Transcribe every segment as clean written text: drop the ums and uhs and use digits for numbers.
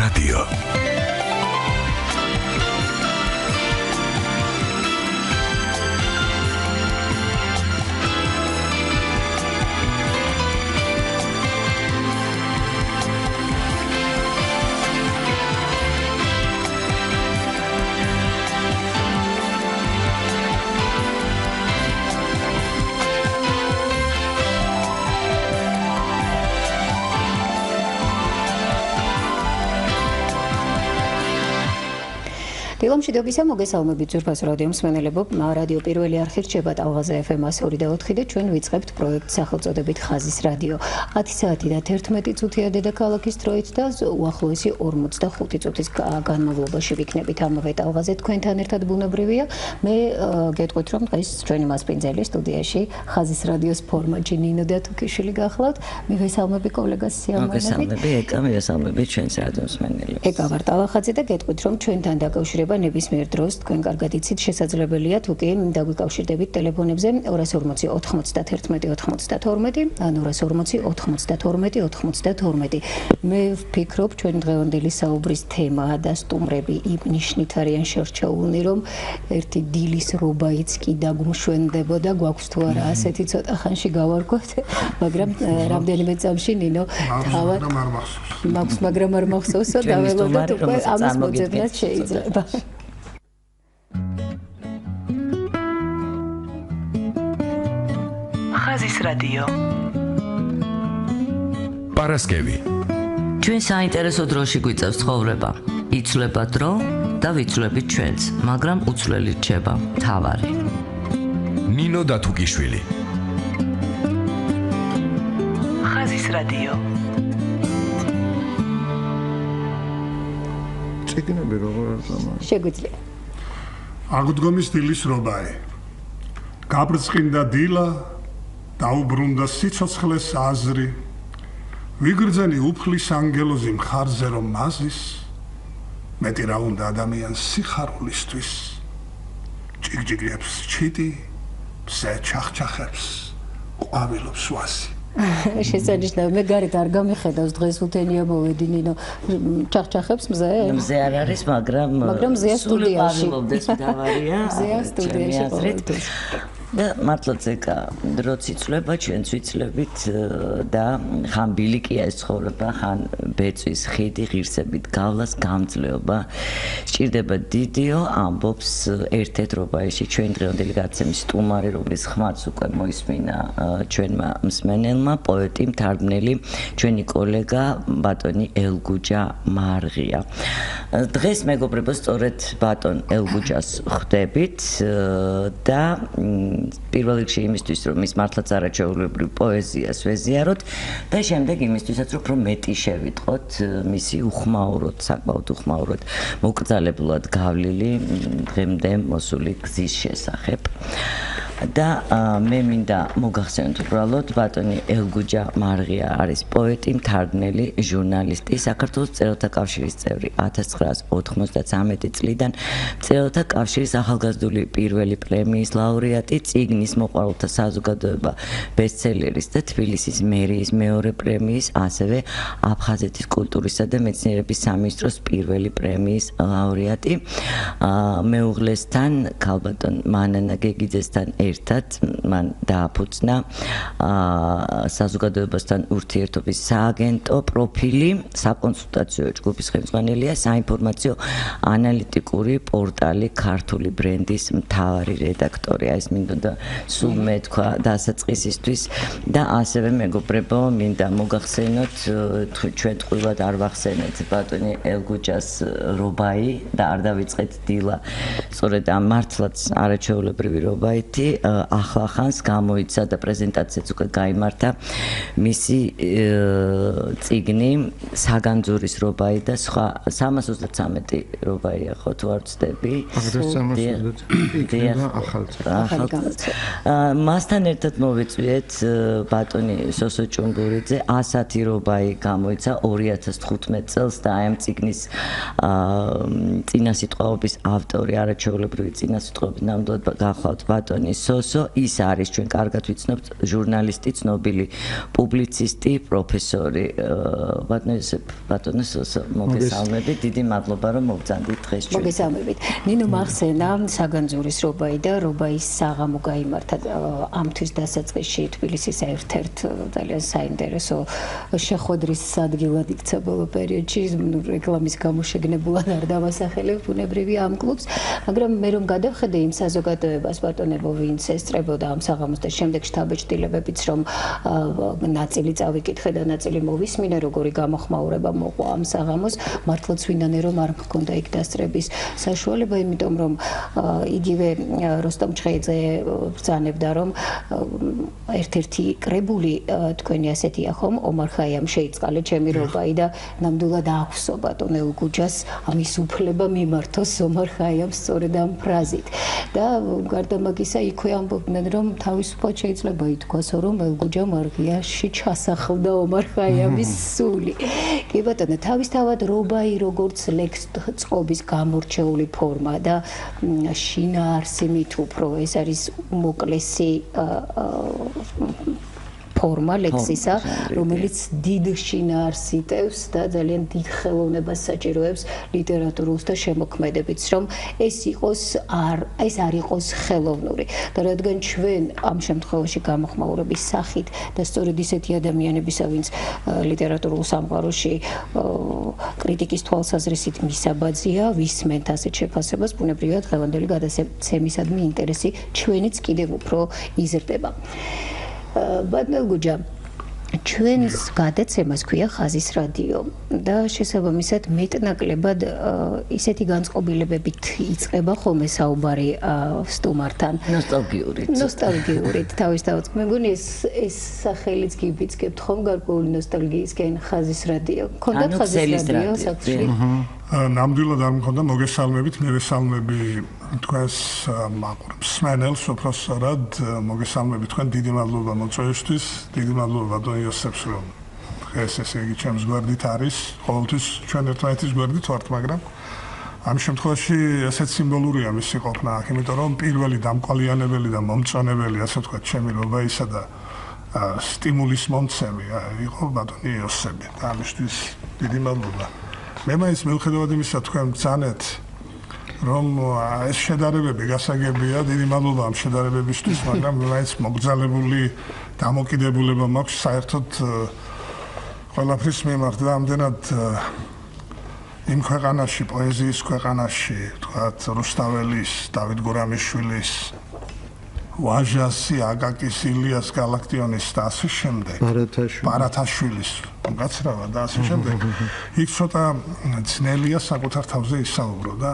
რადიო. დილომშვიდობისა მოგესალმებით ძვირფას რადიო მსმენელებო. რადიო პირველი არხი რჩება ტალახაძე FM 102 და 4 და ჩვენ ვიწყებთ პროექტს სახელწოდებით ხაზის რადიო. 10 საათი და 11 წუთია დედაქალაქის დროით და უახლოესი 45 წუთის განმავლობაში ვიქნებით ამავე ტალღაზე თქვენთან ერთად ბუნებრივია. მე გეტყვით რომ დღეს ჩვენი მასპინძელი სტუდიაში ხაზის რადიოს ფორმატში ნინო დათუკიშვილი გახლავთ. მივესალმები კოლეგას სიამოვნებით. მოგესალმები ეკა, მივესალმები ჩვენს რადიო მსმენელებს. ეკა ვარ ტალახაძე და გეტყვით რომ ჩვენთან დაკავშირება ნებისმიერ დროს თქვენ კარგად იცით შესაძლებელია თუ კი დაგვიკავშირდებით ტელეფონებზე 240 91 92 ან 240 92 92. მე ვფიქრობ ჩვენ დღევანდელი საუბრის თემაა და სტუმრები იმ ნიშნით არიან შერჩეულნი რომ ერთი დილის რობაიც კი დაგმშვენდებოდა გვაქვს თუ არა ასეთი ცოტა ხანში გავარკვევთ მაგრამ რამდენიმე წამში ნინო თავად მაქვს მაგრამ არ მახსოვსო დაველოდოთ უკვე ამის მოძებნად შეიძლება ხაზის რადიო. პარასკევი. ჩვენ საინტერესო დროში გვიწევს ცხოვრება. იცვლება დრო და ვიცვლებით ჩვენც, მაგრამ უცვლელი რჩება თავარი. ნინო დათუკიშვილი. ხაზის რადიო. წიგნები როგორ არის? შეგვიძლია. აღდგომის დილის რობაი. გაბრწყინდა დილა დაუბრუნდა სიცოცხლეს აზრი ვიგრძენი უფლის ანგელოზი მხარზე რომ მაზის მეტი რა უნდა ადამიანს სიხარულისთვის ჭიგჭიგებს ჩიტი მზე ჩახჩახებს ყვავილობს ვასი შესანიშნავი მე გარეთ არ გამიხედავს დღეს უთენია მოვედი ნინო ჩახჩახებს მზე მზე არ არის მაგრამ მზეა სტუდიაში მზეა სტუდიაში და მართლაც ეკა დროც იცვლება ჩვენც ვიცლებით და ხან ბილიკია ეს ცხოვრება ხან ბეწვის ხიდი ღირსებით გავლას გამძლეობა სჭირდება დიდიო ამბობს ერთ-ერთ რობაიში ჩვენ დღევანდელი გადაცემის სტუმარი რომლის ხმაც უკვე მოისმინა ჩვენმა მსმენელმა პოეტი მთარგმნელი ჩვენი კოლეგა ბატონი ელგუჯა მარღია დღეს მეგობრებო სწორედ ბატონ ელგუჯას ხვდებით და პირველ რიგში იმისთვის რომ ის მართლაც არაჩვეულებრივ პოეზიას ვეზიაროთ და შემდეგ იმისთვისაც რომ უფრო მეტი შევიტყოთ მისი უხმაუროდ საკმაოდ უხმაუროდ მოკრძალებლად გავლილი დღემდე მოსული გზის შესახებ და მე მინდა მოგახსენოთ უბრალოდ ბატონი ელგუჯა მარღია არის პოეტი, მთარგმნელი, ჟურნალისტი, საქართველოს მწერალთა კავშირის წევრი 1993 წლიდან მწერალთა კავშირის ახალგაზრდული პირველი პრემიის ლაურეატი, წიგნის მოყვარულთა საზოგადოება ბესტსელერის და თბილისის მერიის მეორე პრემიის, ასევე აფხაზეთის კულტურისა და მეცნიერების სამინისტროს პირველი პრემიის ლაურეატი. მეუღლესთან ქალბატონ მანანა გეგიძესთან ერთად მან დააფუძნა საზოგადოებასთან ურთიერთობის სააგენტო პროფილი, საკონსულტაციო ჯგუფის ხელმძღვანელია, საინფორმაციო ანალიტიკური პორტალი ქართული ბრენდის მთავარი რედაქტორია. ეს მინდოდა სულ მე თქვა დასაწყისისთვის და ასევე მეგობრებო მინდა მოგახსენოთ ჩვენ ტყუილად არ ვახსენეთ ბატონი ელგუჯას რობაი და არ დავიწყეთ დილა სწორედ ამ მართლაც არაჩვეულებრივი რობაითი ახლახანს გამოიცა და პრეზენტაციაც უკვე გაიმართა მისი წიგნი საგანძურის რობაი და სხვა 333 რობაია ხო თუ არ ვცდები მასთან ერთად მოვიწვიეთ ბატონი სოსო ჭუმბურიძე 110 რობაი გამოიცა 2015 წელს და აი ამ წიგნის წინასიტყვაობის ავტორი არაჩვეულებრივი წინასიტყვაობის ნამდვილად გახლავთ ბატონი სოსო ის არის ჩვენ კარგად ვიცნობთ ჟურნალისტი ცნობილი პუბლიცისტი პროფესორი ბატონო იოსებ ბატონო სოსო მოგესალმებით დიდი მადლობა რომ მოგზანდით დღეს ჩვენ მოგესალმებით ნინო მახსენა საგანძურის რობაი და რობაის საღამო გაიმართა ამთვის დასაწყისში თბილისის ერთ-ერთ ძალიან საინტერესო შეხვედრის ადგილად იქცა ბოლო პერიოდში რეკლამის გამოშეგნებულად არ დავასახელებ ბუნებრივი ამ კლუბს მაგრამ მე რომ გადავხედე იმ საზოგადოებას ბატონებო ვინც ესწრებოდა ამ საღამოს და შემდეგ შთაბეჭდილებებიც რომ ნაწილი წავიკითხე და ნაწილი მოვისმინე როგორი გამოხმაურება მოყვა ამ საღამოს მართლაც ვინანე რომ არ მქონდა იქ დასწრების საშუალება იმიტომ რომ იგივე როსტომ ჩხეიძე ბრძანებდა რომ ერთ-ერთი კრებული თქვენი ასეთია ხომ ომარ ხაიამ შეიწყალე ჩემი რობაი და ნამდვილად აქვსო ბატონ ელგუჯას ამის უფლება მიმართოს ომარ ხაიამ სწორედ ამ ფრაზით და გარდა მაგისა იქვე ამბობდნენ რომ თავისუფლად შეიძლება ითქვას რომ ელგუჯა მარღიაში ჩასახლდა ომარ ხაიამის სული კი ბატონო თავისთავად რობაი როგორც ლექსწყობის გამორჩეული ფორმა და შინაარსი მით უფრო ეს არის უმოკლესი ფორმა ლექსისა, რომელიც დიდ შინაარსს იტევს და ძალიან დიდ ხელოვნებას საჭიროებს ლიტერატურულ და შემოქმედებით, რომ ეს არ იყოს ხელოვნური. და რადგან ჩვენ ამ შემთხვევაში გამოხმაურების სახით და სწორედ ისეთი ადამიანებისა, ვინც ლიტერატურულ სამყაროში კრიტიკის თვალსაზრისით მისაბაძია, ვისმენთ ასეთ შეფასებას, ბუნებრივად დღევანდელი გადაცემისადმი ინტერესი ჩვენიც კიდევ უფრო იზრდება. ბატონო ელგუჯა ჩვენს გადაცემას ქვია ხაზის რადიო და შესაბამისად მეტნაკლებად ისეთი განწყობილებებით იწყება ხოლმე საუბარი სტუმართან ნოსტალგიურით თავისთავად მეგონი ეს სახელიც გიბიძგებთ ხომ გარკვეული ნოსტალგიისკენ ხაზის რადიო ქონდათ ხაზის რადიო საქმეში ნამდვილად არ მქონდა მოგესალმებით მე ვესალმები თქვენს მაყურებს სმენელს უბრალოდ მოგესალმებით თქვენ დიდი მადლობა მოწვევისთვის დიდი მადლობა ბატონ იოსებს რომ დღეს ესე იგი ჩემს გვერდით არის ყოველთვის ჩვენ ერთმანეთის გვერდით ვართ მაგრამ ამ შემთხვევაში ესეც სიმბოლურია მისი ყოფნა აქ იმიტომ რომ პირველი დამყალიანებელი და მომწონებელი ასე ვთქვათ ჩემი რობაისა და სტიმულის მომცემი იყო ბატონი იოსები და ამისთვის დიდი მადლობა მე მაინც მიუხედავად იმისა თქვენ ბრძანეთ რომ ეს შედარებები გასაგებია დიდი მადლობა ამ შედარებებისთვის მაგრამ მაინც მოგზალებული დამოკიდებულება მაქვს საერთოდ ყველაფრის მიმართ და ამდენად იმ ქვეყანაში პოეზიის ქვეყანაში თქვათ რუსთაველის დავით გურამიშვილის ვაჟასი აკაკის ილიას გალაქტიონის და ასე შემდეგ ბარათაშვილის გაცრავა და ასე შემდეგ იქ ცოტა ძნელია საკუთარ თავზე ისაუბრო და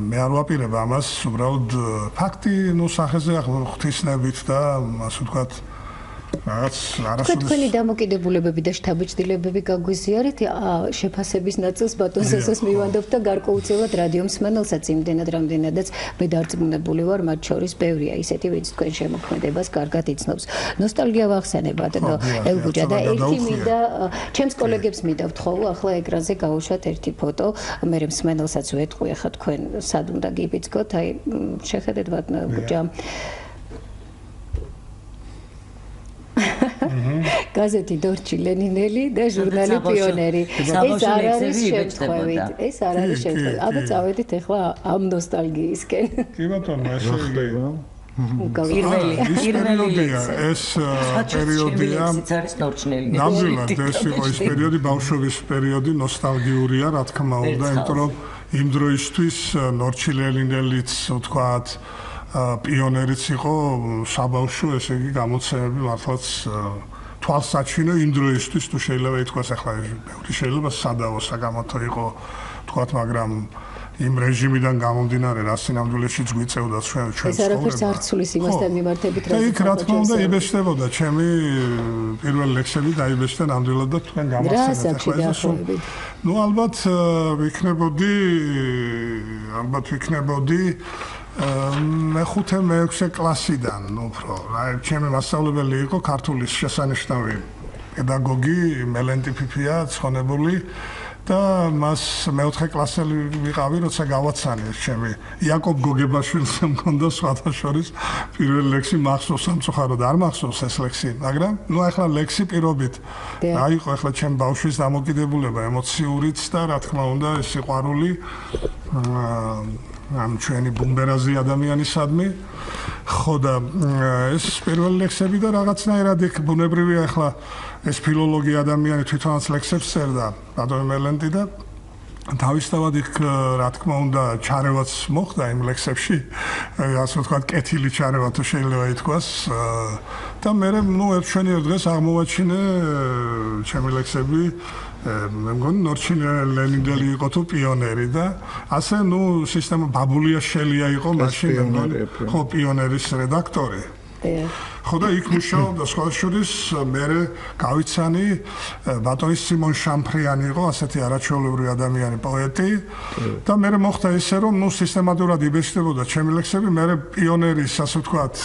მე არ ვაპირებ ამას უბრალოდ ფაქტი ნუ სახეზე ღვთისნებით და ასე ვთქვათ რაღაც არასოდეს თქვენი დამოკიდებულებები და შთაბეჭდილებები გაგვიზიარეთ შეფასების ნაწილს ბატონ სოსოს მივანდობთ და გარკვეულწილად რადიო მსმენელსაც იმდენად რამდენადაც მე დარწმუნებული ვარ მათ შორის ბევრია ისეთი ვინც თქვენ შემოქმედებას კარგად იცნობს ნოსტალგია ვახსენებ ბატონო ელგუჯა და ერთი მინდა ჩემს კოლეგებს მინდა ვთხოვო ახლა ეკრანზე გავუშვათ ერთი ფოტო მე მსმენელსაც ვეთყვი ახლა თქვენ სად უნდა გიბიძგოთ აი შეხედეთ ბატონო ელგუჯა გაზეთი დორჩი ლენინელი და ჟურნალი პიონერი ეს არ არის შემთხვევით ეს არ არის შემთხვევით აბა წავედით ახლა ამ ნოსტალგიისკენ კი ბატონო ესე იგი პირველია ეს პერიოდია ნამდვილად ეს იყო ის პერიოდი ბავშვობის პერიოდი ნოსტალგიურია რა თქმა უნდა იმიტომ რომ იმ დროისთვის ნორჩი ლენინელიც ვთქვათ პიონერიც იყო საბავშვო ესე იგი გამოცემები მართლაც თვალსაჩინო იმ დროისთვის თუ შეიძლება ითქვას ახლა ბევრი შეიძლება სადავო საგამოთო იყო თქვათ მაგრამ იმ რეჟიმიდან გამომდინარე რა სინამდვილეშიც გვიწევდა ჩვენ ეს არაფერს არ ცulis იმასთან მიმართებით რა იქ რა თქმა უნდა იბეჭდებოდა ჩემი პირველ ლექსები დაიბეჭდა ნამდვილად და თქვენ გამოსცემთ ახლა ეს ნუ ალბათ ვიქნებოდი მეხუთე მეექვსე კლასიდან უფრო აი ჩემი მასწავლებელი იყო ქართულის შესანიშნავი პედაგოგი მელენტი ფიფია ცხონებული და მას მეოთხე კლასელი ვიყავი, როცა გავაცანე ჩემი იაკობ გოგებაშვილს მქონდა სხვათა შორის პირველი ლექსი მახსოვს სამწუხაროდ არ მახსოვს ეს ლექსი, მაგრამ ნუ ახლა ლექსი პირობით აიყო ახლა ჩემ ბავშვის დამოკიდებულება ემოციურიც და რა თქმა უნდა ეს სიყვარული ამ ჩვენი ბუმბერაზი ადამიანისადმი ხო და ეს პირველი ლექსები და რაღაცნაირად იქ ბუნებრივია ახლა ეს ფილოლოგი ადამიანი თვითონაც ლექსებს წერდა ბატონი მელენდი და თავისთავად იქ რა თქმა უნდა ჩარევაც მოხდა იმ ლექსებში ასე ვთქვათ კეთილი ჩარევა თუ შეიძლება ითქვას და მე ნუ ერთშენიერ დღეს აღმოვაჩინე ჩემი ლექსები მე მგონი ნორჩინე ლენინდელი იყო თუ პიონერი და ასე ნუ სისტემა ბაბულია შელია იყო მაშინ მე მგონი ხო პიონერის რედაქტორი ხო და იქ მუშაობდა სხვა შორის მე გავიცანი ბატონი სიმონ შამფრიანი იყო ასეთი არაჩვეულებრივი ადამიანი პოეტი და მე მოხდა ისე რომ ნუ სისტემატურად იბეჭდებოდა ჩემი ლექსები მე პიონერის ასე ვთქვათ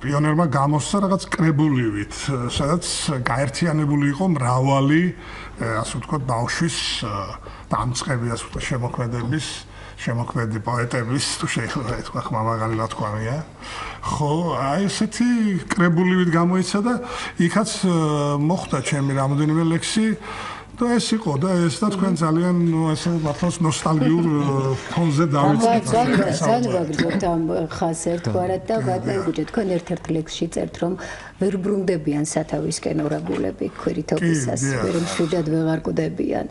პიონერმა გამოსცა რაღაც კრებულივით სადაც გაერთიანებული იყო მრავალი ასე ვთქვათ ბავშვის დამწყები ასე ვთქვათ შემოქმედი პოეტების თუ შეიძლება ითქვა ხმამაღალი ნათქვამია ხო აი ესეთი კრებულივით გამოიცა და იქაც მოხდა ჩემი რამოდენიმე ლექსი და ეს იყო და ეს და თქვენ ძალიან ესე მართლაც ნოსტალგიურ ფონზე დავიწყეთ ზანვაგრძობთ ამ ხაზს ერთგვარად და ელგუჯა თქვენ ერთ-ერთ ლექსში წერთ რომ ვერ ბრუნდებიან სათავისკენ ორაგულები ქვირითობისას ვერ მშვიდად ვეღარ კვდებიან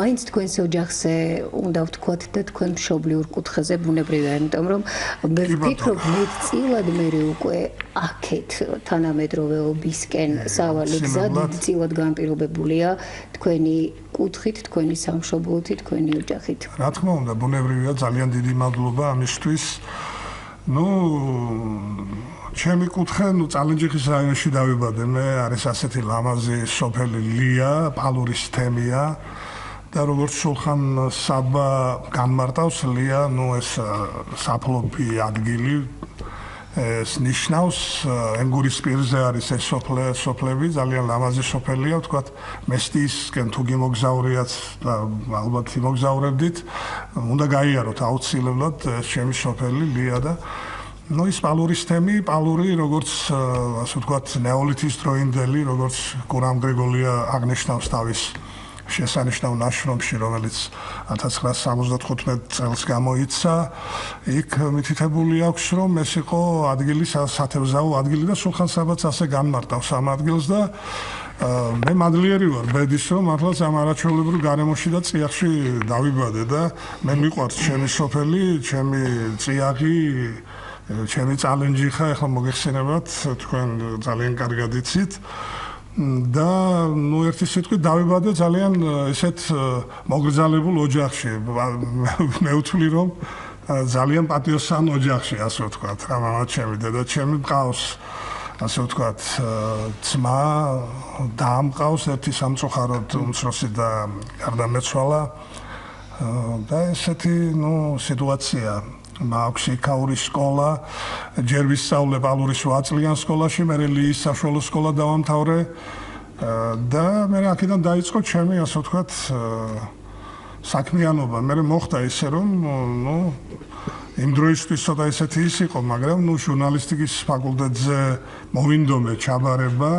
მაინც თქვენს ოჯახზე უნდა ვთქვათ და თქვენ მშობლიურ კუთხეზე ბუნებრივია იმიტომ რომ მე ვფიქრობ მეტწილად მე უკვე აქეთ თანამედროვეობისკენ სავალი გზა დიდწილად განპირობებულია თქვენი კუთხით, თქვენი სამშობლოთი, თქვენი ოჯახით. რა თქმა უნდა, ბუნებრივია ძალიან დიდი მადლობა ამისთვის. ნუ ჩემი კუთხე, წალენჯიხის რაიონში დავიბადე. მე არის ასეთი ლამაზი სოფელი ლია, პალურის თემია და როგორც სულხან საბა განმარტავს ლია, ეს საფლობი ადგილი ეს ნიშნავს ენგურის პირზე არის ეს სოფლები ძალიან ლამაზი სოფელია ვთქვათ მესტიისკენ თუ გიმოგზავრიათ და ალბათ იმოგზავრებდით უნდა გაიაროთ აუცილებლად ეს ჩემი სოფელი ლია და ის პალურის თემი პალური როგორც ასე ვთქვათ ნეოლითის დროინდელი როგორც გურამ გრიგოლია აღნიშნავს თავის შესანიშნავ ნაშრომში რომელიც 1975 წელს გამოიცა იქ მითითებული აქვს რომ ეს იყო ადგილი სათევზაო ადგილი და სულხან საბაც ასე განმარტავს ამ ადგილს და მე მადლიერი ვარ ბედის რომ მართლაც ამ არაჩვეულებრივ გარემოში და წიაღში დავიბადე და მე მიყვარს ჩემი სოფელი ჩემი წიაღი ჩემი წალენჯიხა ახლა მოგეხსენებათ თქვენ ძალიან კარგად იცით და ერთი სიტყვით დავიბადე ძალიან ესეთ მოგრძალებულ ოჯახში მე ვთვლი რომ ძალიან პატიოსან ოჯახში ასე ვთქვათ რა მამა ჩემი დედა ჩემი მყავს ასე ვთქვათ ძმა და მყავს ერთი სამწუხაროდ უმცროსი და გარდამეცვალა და ესეთი სიტუაცია მაქვს იქაური სკოლა ჯერ ვისწავლე პალურის 8 წლიან სკოლაში მე ლიის საშუალო სკოლა დავამთავრე და მე აქედან დაიწყო ჩემი ასე ვთქვათ საქმიანობა მე მოხდა ისე რომ იმ დროისთვის ცოტა ესეთი ის იყო მაგრამ ჟურნალისტიკის ფაკულტეტზე მოვინდომე ჩაბარება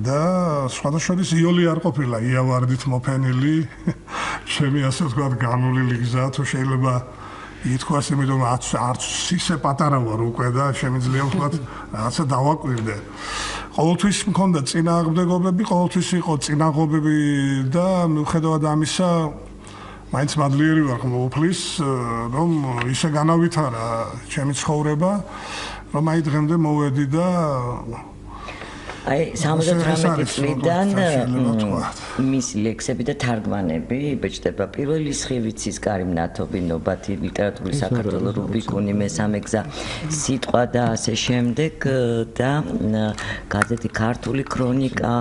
და სხვათა შორის იოლი არ ყოფილა იავარდით მოფენილი ჩემი ასე ვთქვათ განვლილი გზა თუ შეიძლება ითქვას იმიტომ არც ისე პატარა ვარ უკვე და შემიძლია ვთქვათ რაღაცა დავაკვირდე. ყოველთვის მქონდა წინააღმდეგობები, ყოველთვის იყო წინაღობები და მიუხედავად ამისა მაინც მადლიერი ვარ მოუფლის რომ ისე განავითარა ჩემი ცხოვრება რომ აი დღემდე მოვედი და აი 78 წლიდან მისი ლექსები და თარგმანები იბეჭდება პირველი სხივიცის კარი მნათობი ნობათი ლიტერატურის საქართველოს რუბიკონი მესამე გზა სიტყვა და ასე შემდეგ და გაზეთი ქართული ქრონიკა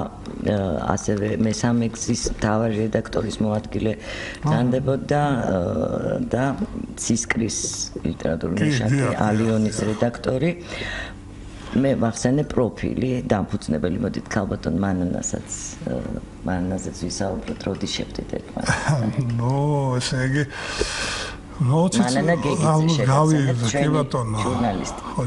ასევე მესამე გზის მთავარი რედაქტორის მოადგილე ბრძანდებოდა და ცისკრის ლიტერატურული ნიშანი ალიონის რედაქტორი მე ვახსენე პროფილი, დამფუძნებელი, მოდით ქალბატონ მანანასაც ვისაუბროთ, როდის შევდით ერთმანეთს. ნო, ესე იგი მანანა გეგიძე გავიერთეთ, კი ბატონო. ჟურნალისტი. ხო,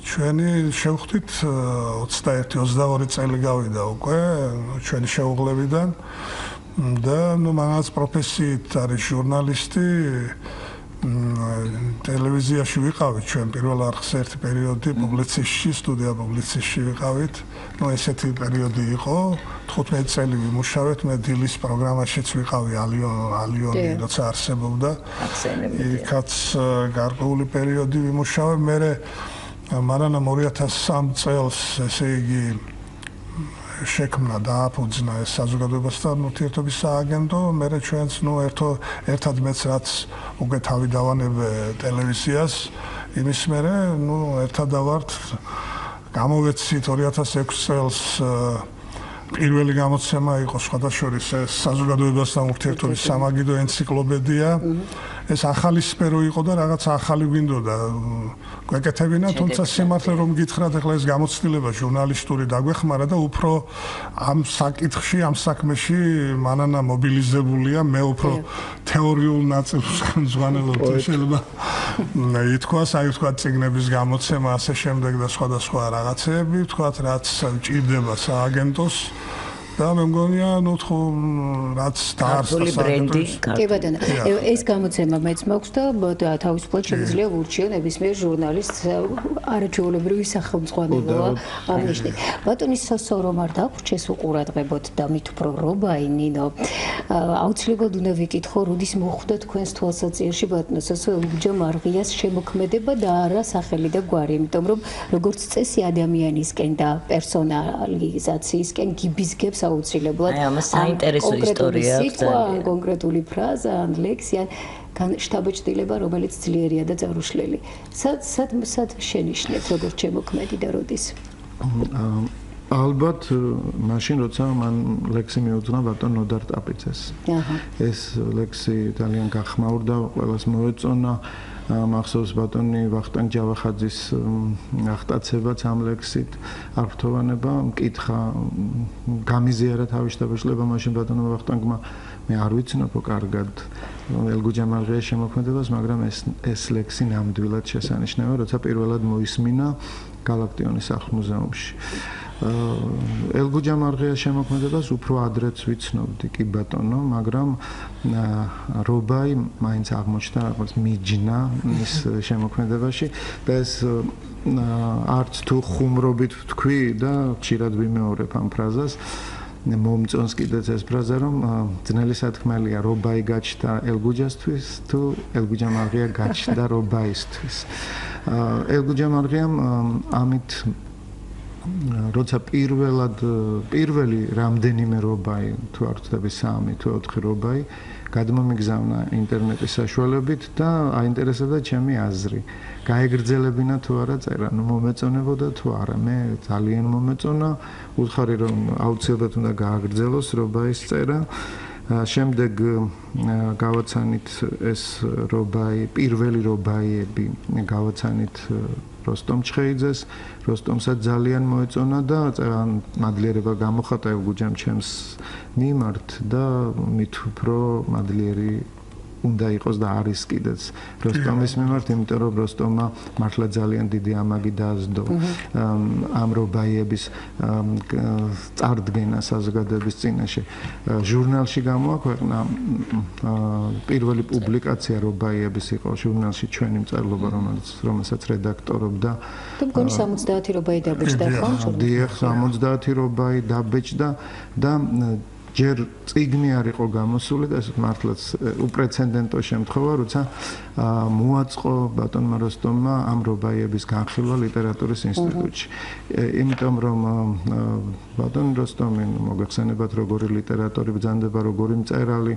ჩვენი შევხვდით 21-22 წელი გავიდა უკვე ჩვენი შეუღლებიდან და მანაც პროფესიით არის ჟურნალისტი. ტელევიზიაში ვიყავით ჩვენ პირველ არხს ერთი პერიოდი პუბლიცისტში, სტუდია პუბლიცისტში ვიყავით. ესეთი პერიოდი იყო 15 წელი ვიმუშავეთ, მე დილის პროგრამაშიც ვიყავი ალიონი, როცა არსებობდა. იქაც გარკვეული პერიოდი ვიმუშავე, მე მანანა 2003 წელს, ესე იგი შექმნა დააფუძნა ეს საზოგადოებასთან ურთიერთობის სააგენტო, მე ჩვენც ერთად მეც რაც უკვე თავი დავანებე ტელევიზიას, იმის მერე ერთად დავართ გამოვეცით 2006 წელს პირველი გამოცემა იყო სხვადასხვა საზოგადოებასთან ურთიერთობის სამაგიდო ენციკლოპედია. ეს ახალი სფერო იყო და რაღაც ახალი გვინდოდა გვეკეთებინა, თუმცა სიმართლე რომ გითხრათ, ახლა ეს გამოცდილება ჟურნალისტური დაგვეხმარა და უფრო ამ საკითხში, ამ საქმეში მანანა მობილიზებულია, მე უფრო თეორიულ ნაწილს მზვანელობ, შეიძლება ითქვას, თქვა წიგნების გამოცემა, ასე შემდეგ და სხვადასხვა რაღაცეები, თქვათ, რაც ჭირდება სააგენტოს. და მე მგონია, რაც დაარსდა ბრენდი. კი ბატონო, ეს გამოცემა მეც მაქვს და თავისუფლად შემიძლია ვურჩიო ნებისმიერ ჟურნალისტს არაჩვეულებრივი სახელმძღვანელოა აღნიშნე. ბატონის სასო რომ არ დაგვრჩეს უყურადღებოთ და მით უფრო რობაი ნინო. აუცილებლად უნდა ვიკითხო, როდის მოხვდა თქვენს თვალსაჩინში ბატონო სასო ელგუჯა მარღიას შემოქმედება და არა სახელი და გვარი, იმიტომ რომ როგორც წესი ადამიანისკენ და პერსონალიზაციისკენ გიბიზგებს აუცილებლად საინტერესო ისტორია აქვს კონკრეტული ფრაზა ან ლექსი ან შთაბეჭდილება, რომელიც ძლიერია და წარუშლელი. სად შენიშნეთ როგორც შემოქმედი და როდის? ალბათ მაშინ როცა მან ლექსი მიუძღვნა ბატონ ნოდარ ტაპიცეს. ეს ლექსი ძალიან გახმაურდა, ყველას მოეწონა. მახსოვს ბატონი ვახტანგ ჯავახაძის აღტაცებაც ამ ლექსით არქთოვანება მკითხა გამიზიარა თავის შთაბეჭდილება მაშინ ბატონმა ვახტანგმა მე არ ვიცნობო კარგად ელგუჯა მარღიას შემოქმედებას, მაგრამ ეს ლექსი ნამდვილად შესანიშნავია, როცა პირველად მოისმინა გალაქტიონის სახლ-მუზეუმში. ელგუჯა მარღიას შემოქმედებას უფრო ადრეც ვიცნობდი კი ბატონო, მაგრამ რობაი მაინც აღმოჩნდა რაღაც მიჯნა ის შემოქმედებაში და ეს არც თუ ხუმრობით ვთქვი და ხშირად ვიმეორებ ამ ფრაზას, მომწონს კიდეც ეს ფრაზა, რომ ძნელი სათქმელია რობაი გაჩნდა ელგუჯასთვის თუ ელგუჯა მარღია გაჩნდა რობაისთვის. ელგუჯა მარღიამ ამით როცა პირველი რამდენიმე რობაი თუ არ ვთქვი 3 თუ 4 რობაი გადმომიგზავნა ინტერნეტის საშუალებით და აინტერესებდა ჩემი აზრი. გაეგრძელებინა თუ არა წერა, მომეწონებოდა თუ არა. მე ძალიან მომეწონა, უთხარი რომ აუცილებლად უნდა გააგრძელოს რობაის წერა. შემდეგ გავაცანით ეს რობაი, პირველი რობაიები გავაცანით როსტომ ჩხეიძეს, როსტომსაც ძალიან მოეწონა და მადლიერება გამოხატა ელგუჯამ ჩემს მიმართ და მით უფრო მადლიერი უნდა იყოს და არის კიდეც როსტომის მიმართ, იმიტომ რომ როსტომმა მართლა ძალიან დიდი ამაგი დაასდო ამ რობაიების წარდგენა საზოგადოების წინაშე. ჟურნალში გამოაქვეყნა პირველი პუბლიკაცია რობაიების იყო ჟურნალში ჩვენი მწერლობა, რომელსაც რედაქტორობდა. და მგონი 70 რობაი დაბეჭდა ხო? დიახ, 70 რობაი დაბეჭდა და ჯერ წიგნი არ იყო გამოსული და ეს მართლაც უპრეცედენტო შემთხვევა, როცა მოაწყო ბატონმა როსტომმა ამ რობაიების განხილვა ლიტერატურის ინსტიტუტში. იმიტომ რომ ბატონ როსტომი მოგეხსენებათ, როგორი ლიტერატორი ბრძანდება, როგორი მწერალი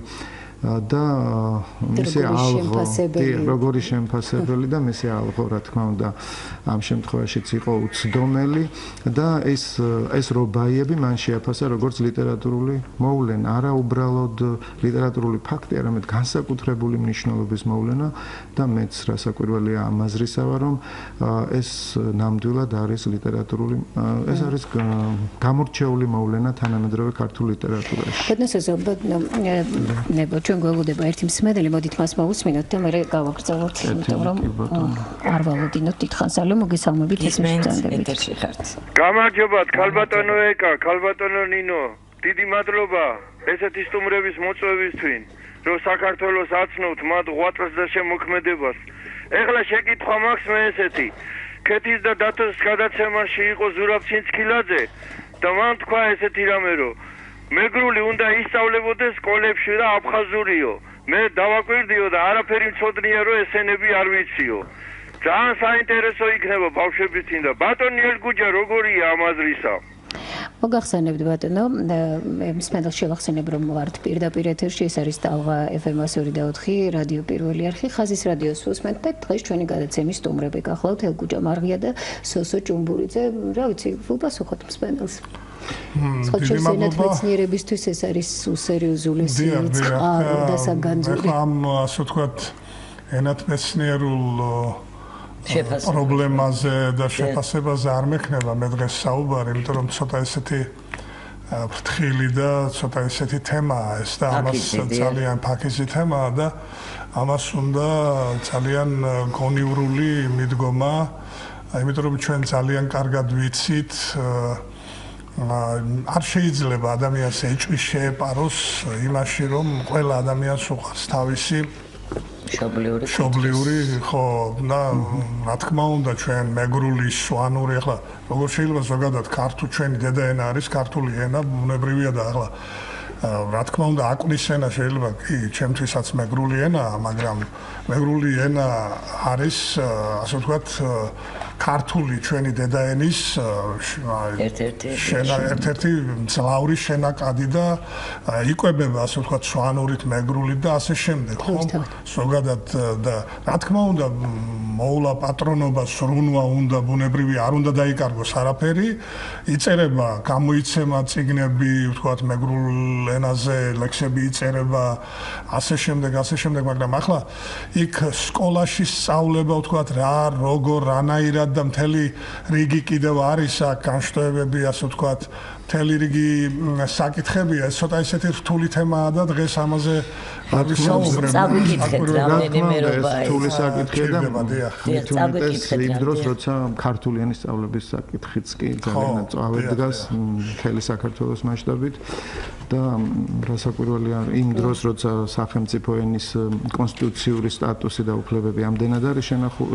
და მისი ალღო როგორი შემფასებელი და მისი ალღო რა თქმა უნდა ამ შემთხვევაშიც იყო უცდომელი და ეს რობაიები მან შეაფასა როგორც ლიტერატურული მოვლენა, არა უბრალოდ ლიტერატურული ფაქტი, არამედ განსაკუთრებული მნიშვნელობის მოვლენა და მეც რასაკვირველია ამ აზრისა ვარ, რომ ეს ნამდვილად არის ლიტერატურული, ეს არის გამორჩეული მოვლენა თანამედროვე ქართულ ლიტერატურაში. ჩვენ გველოდება ერთი მსმენელი, მოდით მას მოვუსმინოთ და მე გავაგრძელოთ, იმიტომ რომ არ ვალოდინოთ დიდხანს, ალო მოგესალმებით ესმენდებით. გამარჯობათ, ქალბატონო ეკა, ქალბატონო ნინო, დიდი მადლობა ესეთი სტუმრების მოწვევისთვის, რომ საქართველოს აცნობთ მათ ღვაწლს და შემოქმედებას. ეხლა შეკითხვა მაქვს მე ესეთი. ქეთის და დათოს გადაცემაში იყო ზურაბ ჩინჩქილაძე და მან თქვა ესეთი რამე, რომ მეგრული უნდა ისწავლებოდეს სკოლებში და აფხაზურიო. მე დავაკვირდიო და არაფერი მცოდნია რომ ესენები არ ვიციო. ძალიან საინტერესო იქნება ბავშვების წინ და ბატონი ელგუჯა როგორია ამ აზრისა? მოგახსენებთ ბატონო, მსმენელს შევახსენებ რომ ვართ პირდაპირ ეთერში, ეს არის ტალღა FM 102.4 რადიო პირველი არხი, ხაზის რადიოს უსმენთ და დღეს ჩვენი გადაცემის სტუმრები გახლავთ ელგუჯა, მარღია და ჭუმბურიძე. რა ვიცი, უპასუხოთ მსმენელს. სოციალურ მეცნიერებისთვის ეს არის სერიოზულესი წყარო და საგანძური. ამ ასე ვთქვათ, ენათმეცნიერულ პრობლემაზე და შეფასებაზე არ მექნება მე დღეს საუბარი, იმიტომ რომ ცოტა ესეთი ფრთხილი და ცოტა ესეთი თემაა ეს და ამას ძალიან ფაქიზი თემაა და ამას უნდა ძალიან გონივრული მიდგომა, იმიტომ რომ ჩვენ ძალიან კარგად ვიცით არ შეიძლება ადამიანს ეჭვი შეეპაროს იმაში რომ ყველა ადამიანს უყვარს თავისი შობლიური ხო და რა თქმა უნდა ჩვენ მეგრული სვანური ახლა როგორ შეიძლება ზოგადად ქართული ჩვენი დედაენა არის ქართული ენა ბუნებრივია და ახლა რა თქმა უნდა აკუნის ენა შეიძლება კი ჩემთვისაც მეგრული ენაა მაგრამ მეგრული ენა არის ასე ვთქვათ ქართული ჩვენი დედაენის ერთ-ერთი მძლავრი შენაკადი და იკვებება ასე ვთქვათ სვანურით მეგრულით და ასე შემდეგ ხო ზოგადად და რა თქმა უნდა მოვლა პატრონობა სრუნვა უნდა ბუნებრივი არ უნდა დაიკარგოს არაფერი იწერება გამოიცემა წიგნები ვთქვათ მეგრულ ენაზე ლექსები იწერება ასე შემდეგ მაგრამ ახლა იქ სკოლაში სწავლება ვთქვათ რა როგორ რანაირად და მთელი რიგი კიდევ არის აქ განშტოებები ასე ვთქვათ მთელი რიგი საკითხებია ეს ცოტა ესეთი რთული თემაა და დღეს ამაზე ვისაუბრებ წავიკითხეთ რამდენიმე რობაი რთული საკითხია და წავიკითხეთ იმ დროს როცა ქართული ენის სწავლების საკითხიც კი ძალიან წავედ დგას მთელი საქართველოს მასშტაბით და რასაკვირველია იმ დროს როცა სახელმწიფო ენის კონსტიტუციური სტატუსი და უფლებები ამდენად არის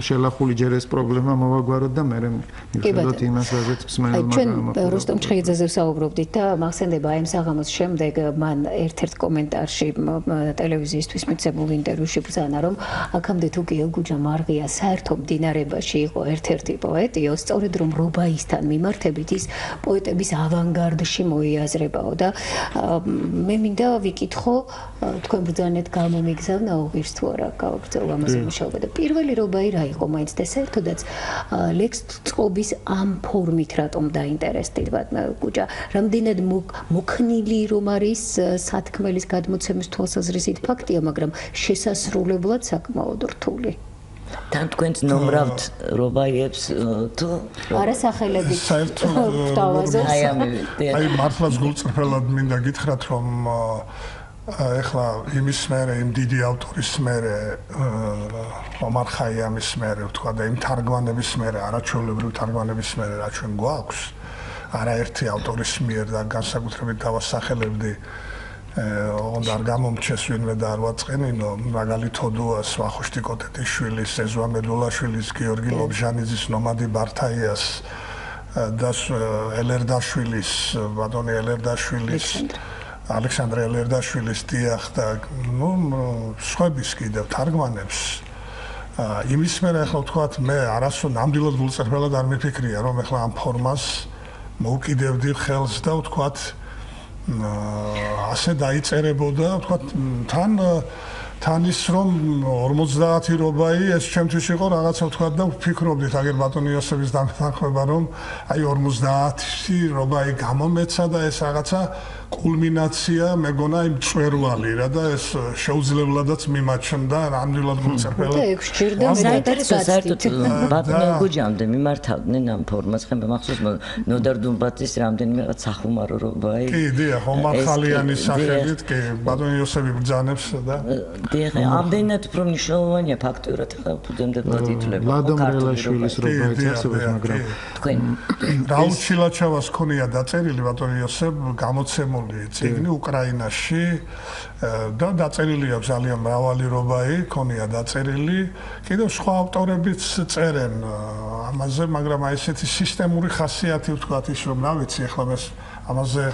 შელახული ჯერ ეს პრობლემა მოვაგვაროთ და მე მიხედავთ იმას რაზეც მსმენელმა ჩვენ როსტომ ჩხეიძეზე ვსაუბრობდით და მახსენდება აი ამ საღამოს შემდეგ მან ერთ-ერთ კომენტარში ტელევიზიისთვის მიცემულ ინტერვიუში ბრძანა რომ აქამდე თუ კი ელგუჯა მარღია საერთო მდინარებაში იყო ერთ-ერთი პოეტიო სწორედ რომ რობაისთან მიმართებით ის პოეტების ავანგარდში მოიაზრებაო და მე მინდა ვიკითხო თქვენ ბრძანეთ გამომიგზავნაო ღირს თუ არა გავაგრძელო ამაზე მუშაობა და პირველი რობაი რა იყო მაინც და საერთოდაც ლექს წყობის ამ ფორმით რატომ დაინტერესდით ელგუჯა რამდენად მოქნილი რომ არის სათქმელის გადმოცემის თვალსაზრისით ფაქტია მაგრამ შესასრულებლად საკმაოდ რთული თან თქვენც ნომრავთ რობაიებს თუ არა სახელებით აი მართლაც გულწრფელად მინდა გითხრათ რომ ეხლა იმის მერე იმ დიდი ავტორის მერე მარღიამის მერე ვთქვა და იმ თარგმანების მერე არაჩვეულებრივი თარგმანების მერე რა ჩვენ გვაქვს არაერთი ავტორის მიერ და განსაკუთრებით დავასახელებდი ოღონდ არ გამომჩეს ვინმე და არ ვაწყენინო მაგალითოდუას ვახუშტი კოტეტიშვილის ზეზვა მედულაშვილის გიორგი ლობჟანიძის ნომადი ბართაიას და ელერდაშვილის ბატონი ელერდაშვილის ალექსანდრე ელერდაშვილის დიახ და ნუ სხვების კიდევ თარგმანებს იმის მერე ახლა ვთქვათ მე არასო ნამდვილად გულწრფელად არ მიფიქრია რომ ახლა ამ ფორმას მოვკიდევდი ხელს და ვთქვათ ასე დაიწერებოდა, თქვა თან ის რომ 50 რობაი ეს ჩემთვის იყო რაღაცა თქვა და ვფიქრობდით აგერ ბატონი იოსების დამეთანხმება რომ აი 50 რობაი გამომეცა და ეს რაღაცა კულმინაცია მეგონა იმ წვერვალი რა და ეს შეუძლებლადაც მიმაჩნდა ნამდვილად გულწრფელად და ეგ სჭირდა საერთოდ ბატონი ელგუჯამდე მიმართავდნენ ამ ფორმას ხება მახსოვს ნოდარ დუმბაძის რამდენიმე რაღაც სახუმარო რობაი კი დიახ ომარხალიანის სახელით კი ბატონი იოსები ბრძანებს და ამდენად უფრო მნიშვნელოვანია ფაქტურად ხა ფუძემდებლად ითვლება ლადომრელაშვილის რობაიც ასევე მაგრამ თქვენ რაულ ჩილაჩავას ქონია დაწერილი ბატონი იოსებ გამოცემული წიგნი უკრაინაში და დაწერილი აქვს ძალიან მრავალი რობაი ქონია დაწერილი კიდევ სხვა ავტორებიც წერენ ამაზე მაგრამ აი ესეთი სისტემური ხასიათი ვთქვათ ის რომ რა ვიცი ახლა მე ამაზე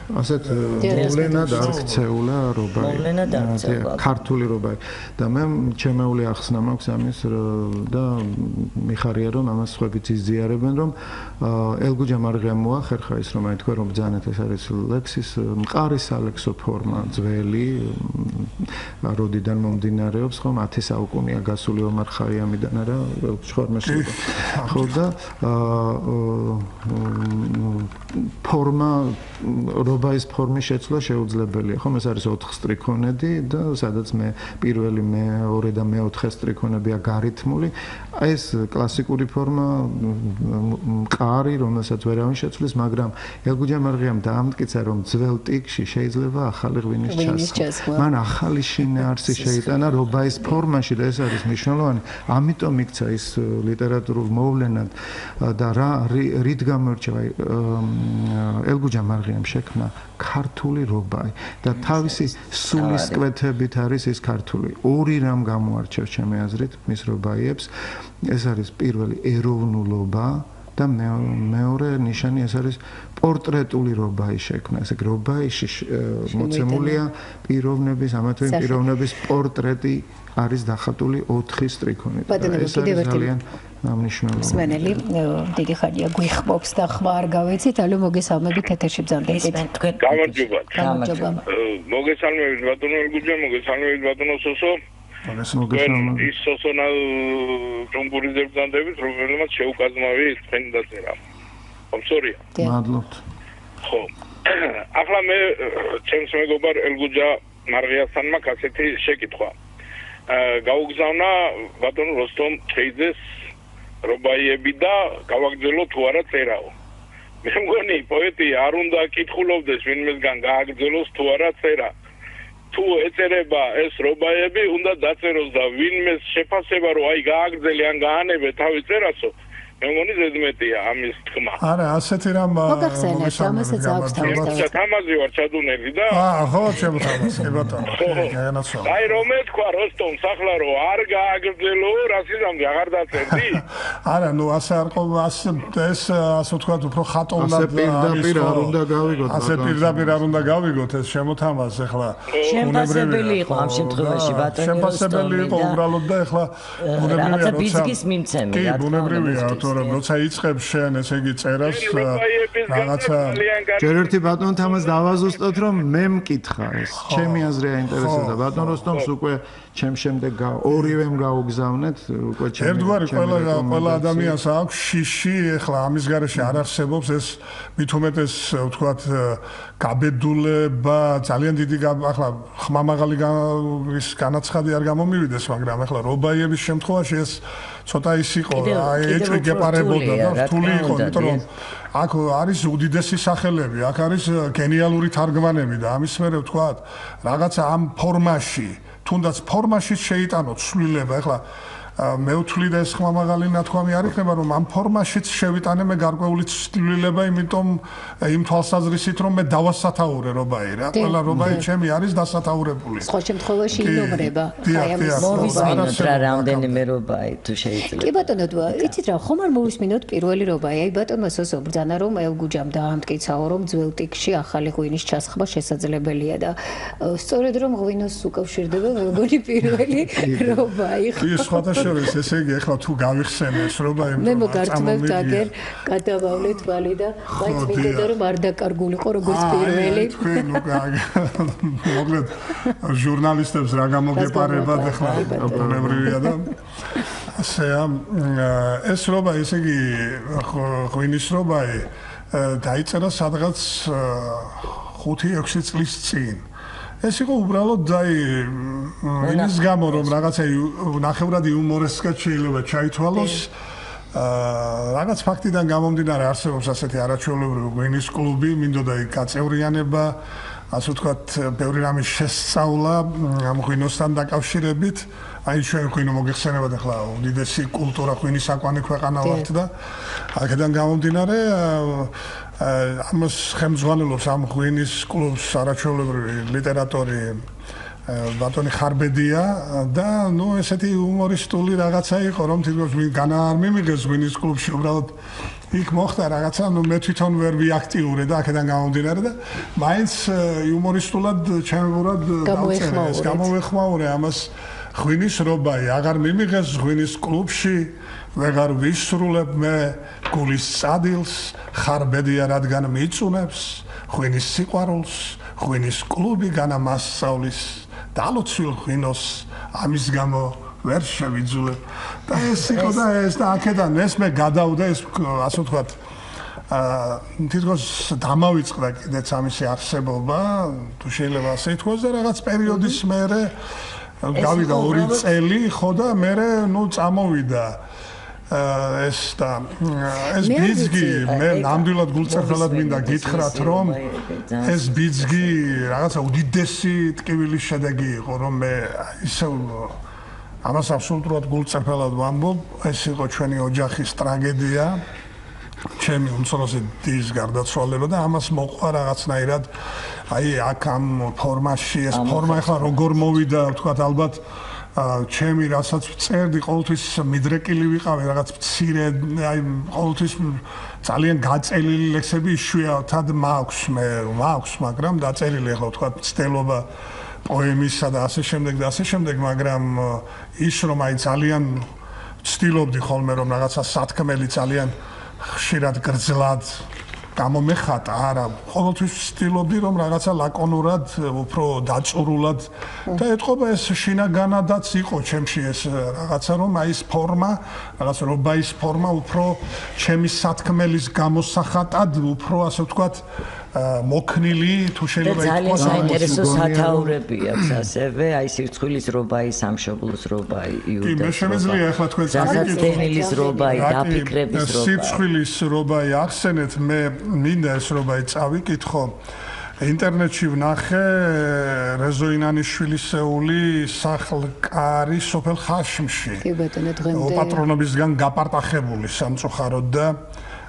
ასეთ მოვლენად არ ქცეულა რობაი. მოვლენად არ ქცეულა. ქართული რობაი. და მე ჩემეული ახსნა მაქვს ამის და მიხარია რომ ამას სხვაებიც იზიარებენ რომ ელგუჯა მარღია მოახერხა ის რომ აი თქვენ რომ ბძანეთ ეს არის ლექსის მყარი სალექსო ფორმა ძველი როდიდან მომდინარეობს ხომ 10 საუკუნეა გასული ომარ ხაიამიდან არა ელგუჯხორმაში. ხო და ფორმა რობაის ფორმის შეცვლა შეუძლებელია. ხომ ეს არის 4 სტრიქონედი და სადაც მე პირველი, მეორე და მეოთხე სტრიქონებია გარითმული. აი ეს კლასიკური ფორმა მყარი, რომელსაც ვერავინ შეცვლის, მაგრამ ელგუჯა მარღიამ დაამტკიცა, რომ ძველ ტიქში შეიძლება ახალი ღვინის ჩასხმა. მან ახალი შინაარსი შეიტანა რობაის ფორმაში და ეს არის მნიშვნელოვანი. ამიტომ იქცა ის ლიტერატურულ მოვლენად და რით გამოირჩევა ელგუჯა მარღიამ შექმნა ქართული რობაი და თავისი სულისკვეთებით არის ეს ქართული. ორი რამ გამოარჩევს ჩემი აზრით მის რობაიებს. ეს არის პირველი ეროვნულობა და მეორე ნიშანი ეს არის პორტრეტული რობაი შექმნა. ესე რობაიში მოცემულია პიროვნების, ამა თუ იმ პიროვნების პორტრეტი არის დახატული 4 სტრიქონით. ეს არის ძალიან ამნიშნულოვანი. მსმენელი დიდი ხანია გვიხმობს და ხმა არ გავიცით, ალო მოგესალმებით ეთერში ბრძანდებით. გამარჯობა. მოგესალმებით ბატონო ელგუჯა, მოგესალმებით ბატონო სოსო. მოგესალმებით. ის სოსონა ჭუმბურიძე ბრძანდებით, რომელმაც შეუკაზმავი თქვენი დაწერა. ხომსორია. მადლობთ. ხო. ახლა მე ჩემს მეგობარ ელგუჯა მარღიასთან მაქვს ასეთი შეკითხვა. გაუგზავნა ბატონ როსტომ ჩეიძეს რობაიები და გავაგრძელო თუ არა წერაო. მე მგონი პოეტი არ უნდა კითხულობდეს ვინმესგან გააგრძელოს თუ არა წერა. თუ ეწერება ეს რობაიები უნდა დაწეროს და ვინმეს შეფასება რომ აი გააგრძელე ან გაანებე თავი წერასო. მე მგონი ზედმეტია ამის თქმა. არა, ასეთი რამ მოგახსენეთ, ამასაც აქვს თავი. თამაზი ვარ ჩადუნელი და ხო, ჩემ თამაზი, კი ბატონო. განაცვალა. აი რომ ეთქვა როსტომს ახლა რომ არ გააგრძელო, რასიზამი აღარ დაწერდი? არა, ნუ ასე არ ყოფილა, ეს ასე ვთქვათ, უფრო ხატოვნად პირდაპირ არ უნდა გავიგოთ. ასე პირდაპირ არ უნდა გავიგოთ ეს შემოთამას ახლა. შემფასებელი იყო ამ შემთხვევაში ბატონი როსტომი. შემფასებელი იყო უბრალოდ და ახლა ბუნებრივია როცა ბიზგის მიმცემი რა თქმა უნდა. ბუნებრივია თორემ როცა იწყებს შენ ესე იგი წერას რაღაცა ჯერ ერთი ბატონ თამას დავაზუსტოთ რომ მე მკითხა ეს ჩემი აზრი აინტერესებდა ბატონ როსტომს უკვე ჩემ შემდეგ ორივემ გაუგზავნეთ უკვე ჩემი ერთგვარი ყველა ადამიანს აქვს შიში ეხლა ამის გარეშე არ არსებობს ეს მით უმეტეს ვთქვათ გაბედულება ძალიან დიდი ახლა ხმამაღალი ის განაცხადი არ გამომივიდეს მაგრამ ახლა რობაიების შემთხვევაში ეს ცოტა ის იყო აი ეჭვი გეპარებოდა და რთული იყო იმიტომ რომ აქ არის უდიდესი სახელები აქ არის გენიალური თარგმანები და ამის მერე ვთქვათ რაღაცა ამ ფორმაში თუნდაც ფორმაში შეიტანოთ ცვლილება ახლა მე ვთვლი და ეს ხმამაღალი ნათქვამი არ იქნება რომ ამ ფორმაშიც შევიტანე მე გარკვეული ცვლილება იმიტომ იმ თვალსაზრისით რომ მე დავასათაურე რობაი რა ყველა რობაი ჩემი არის დასათაურებული სხვა შემთხვევაში ინობრება აი ამის მოვისმინოთ რა რამდენიმე რობაი თუ შეიძლება კი ბატონო იცით რა ხომ არ მოვისმინოთ პირველი რობაი აი ბატონმა სოსო ბრძანა რომ ელგუჯამ დაამტკიცაო რომ ძველ ტიქში ახალი ღვინის ჩასხმა შესაძლებელია და სწორედ რომ ღვინოს უკავშირდება მეგონი პირველი რობაი კი სხვათა შორის ესე იგი ახლა თუ გავიხსენე რობაი მე მოგარწმევთ აგერ გადავავლეთ ვალი და მაინც მინდოდა რომ არ დაკარგულიყო როგორც პირველი თქვენ მოკლედ ჟურნალისტებს რა გამოგეპარებათ ახლა პრობლემებია და ასეა ეს რობაი ესე იგი ღვინის რობაი დაიწერა სადღაც 5-6 წლის წინ ეს იყო უბრალოდ იმის გამო რომ რაღაცა ნახევრად იუმორესკად შეიძლება ჩაითვალოს რაღაც ფაქტიდან გამომდინარე არსებობს ასეთი არაჩვეულებრივი ღვინის კლუბი მინდოდა იქ გაწევრიანება ასე ვთქვათ ბევრი რამის შესწავლა ამ ღვინოსთან დაკავშირებით აი ჩვენ ღვინო მოგეხსენებათ ახლა უდიდესი კულტურა ღვინის საკვანი ქვეყანა ვართ და აქედან გამომდინარე ამას ხელმძღვანელობს ამ ღვინის კლუბს არაჩვეულებრივი ლიტერატორი ბატონი ხარბედია და ნუ ესეთი იუმორისტული რაღაცა იყო რომ თითქოს განა არ მიმიღეს ღვინის კლუბში უბრალოდ იქ მოხდა რაღაცა ნუ მე თვითონ ვერ ვიაქტიურე და აქედან გამომდინარე და მაინც იუმორისტულად ჩემებურად დავწერე ეს გამოვეხმაურე ამას ღვინის რობაი აღარ მიმიღეს ღვინის კლუბში ვეღარ ვისრულებ მე გულის წადილს ხარბედია რადგან მიწუნებს ღვინის სიყვარულს ღვინის კლუბი განა მასწავლის დალოცვილ ღვინოს ამის გამო ვერ შევიძულებ და ეს იყო და ეს და აქედან ეს მე გადავდა ეს ასე ვთქვათ თითქოს დამავიწყდა კიდეც ამისი არსებობა თუ შეიძლება ასე ითქვას და რაღაც პერიოდის მერე გავიდა 2 წელი ხო და მერე ნუ წამოვიდა ეს და ეს ბიძგი მე ნამდვილად გულწრფელად მინდა გითხრათ რომ ეს ბიძგი რაღაცა უდიდესი ტკივილის შედეგი იყო რომ მე ისე ამას აბსოლუტურად გულწრფელად ვამბობ ეს იყო ჩვენი ოჯახის ტრაგედია ჩემი უმცროსი დის გარდაცვალება და ამას მოყვა რაღაცნაირად აი აქ ამ ფორმაში ეს ფორმა ახლა როგორ მოვიდა ვთქვათ ალბათ ჩემი რასაც წერდი ყოველთვის მიდრეკილი ვიყავი რაღაც მცირე აი ყოველთვის ძალიან გაწელილი ლექსები იშვიათად მაქვს მაგრამ დაწერილი ახლა ვთქვათ მცდელობა პოემისა და ასე შემდეგ მაგრამ ის რომ აი ძალიან ვცდილობდი ხოლმე რომ რაღაცა სათქმელი ძალიან ხშირად გრძლად გამომეხატა არა ყოველთვის ვცდილობდი რომ რაღაცა ლაკონურად უფრო დაწურულად და ეთყობა ეს შინაგანადაც იყო ჩემში ეს რაღაცა რომ აი ეს ფორმა რაღაც რობაის ფორმა უფრო ჩემი სათქმელის გამოსახატად უფრო ასე ვთქვათ მოქნილი თუ შეიძლება ითქვას ძალიან საინტერესო სათაურები აქვს ასევე აი სირცხვილის რობაი სამშობლოს რობაი იუდას კი მე შემიძლია ახლა თქვენ ზაზადენის რობაი დაფიქრების რობაი სირცხვილის რობაი ახსენეთ მე მინდა ეს რობაი წავიკითხო ინტერნეტში ვნახე რეზო ინანიშვილისეული სახლკარი სოფელ ხაშმში კი ბატონო დღემდე პატრონობისგან გაპარტახებული სამწუხაროდ და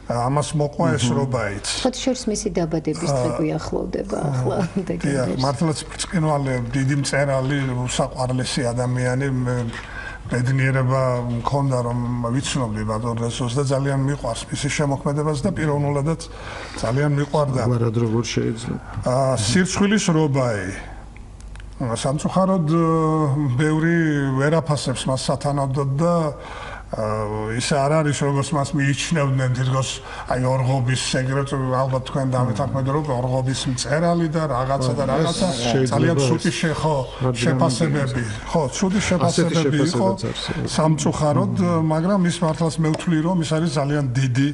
ამას მოყვა ეს რობაიც. ხოთ შორს მისი დაბადების დღე გვიახლოვდება ახლა დიახ, მართლაც ბრწყინვალე დიდი მწერალი, უსაყვარლესი ადამიანი ბედნიერება მქონდა რომ ვიცნობდი ბატონ რესოს და ძალიან მიყვარს მისი შემოქმედებას და პიროვნულადაც ძალიან მიყვარდა. ვარად როგორ შეიძლება? სირცხვილის რობაი. სამწუხაროდ ბევრი ვერაფასებს მას სათანადოდ და ის არ არის როგორც მას მიიჩნევდნენ თითქოს აი ორღობის ეგრეთ ალბათ თქვენ დამეთანხმებთ რომ ორღობის მწერალი და რაღაცა ძალიან ცუდი შეფასებები ხო ცუდი შეფასებები იყო სამწუხაროდ მაგრამ ის მართლაც მე ვთვლი რომ ის არის ძალიან დიდი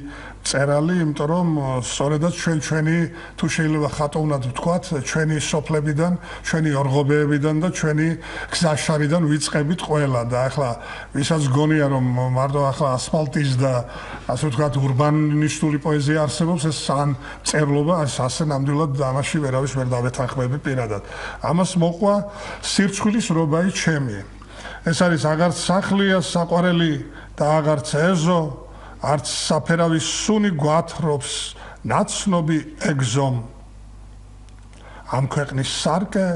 წერალი იმიტომ რომ სწორედაც ჩვენი თუ შეიძლება ხატოვნად ვთქვათ ჩვენი სოფლებიდან ჩვენი ორღობეებიდან და ჩვენი გზაშარიდან ვიწყებით ყველა და ახლა ვისაც გონია რომ მარტო ახლა ასფალტის და ასე ვთქვათ ურბანისტული პოეზია არსებობს ეს ან წერლობა ასე ნამდვილად ამაში ვერავის ვერ დავეთანხმები პირადად ამას მოყვა სირცხვილის რობაი ჩემი ეს არის აღარც სახლია საყვარელი და აღარც ეზო არც საფერავის სუნი გვათრობს ნაცნობი ეგზომ ამ ქვეყნის სარკე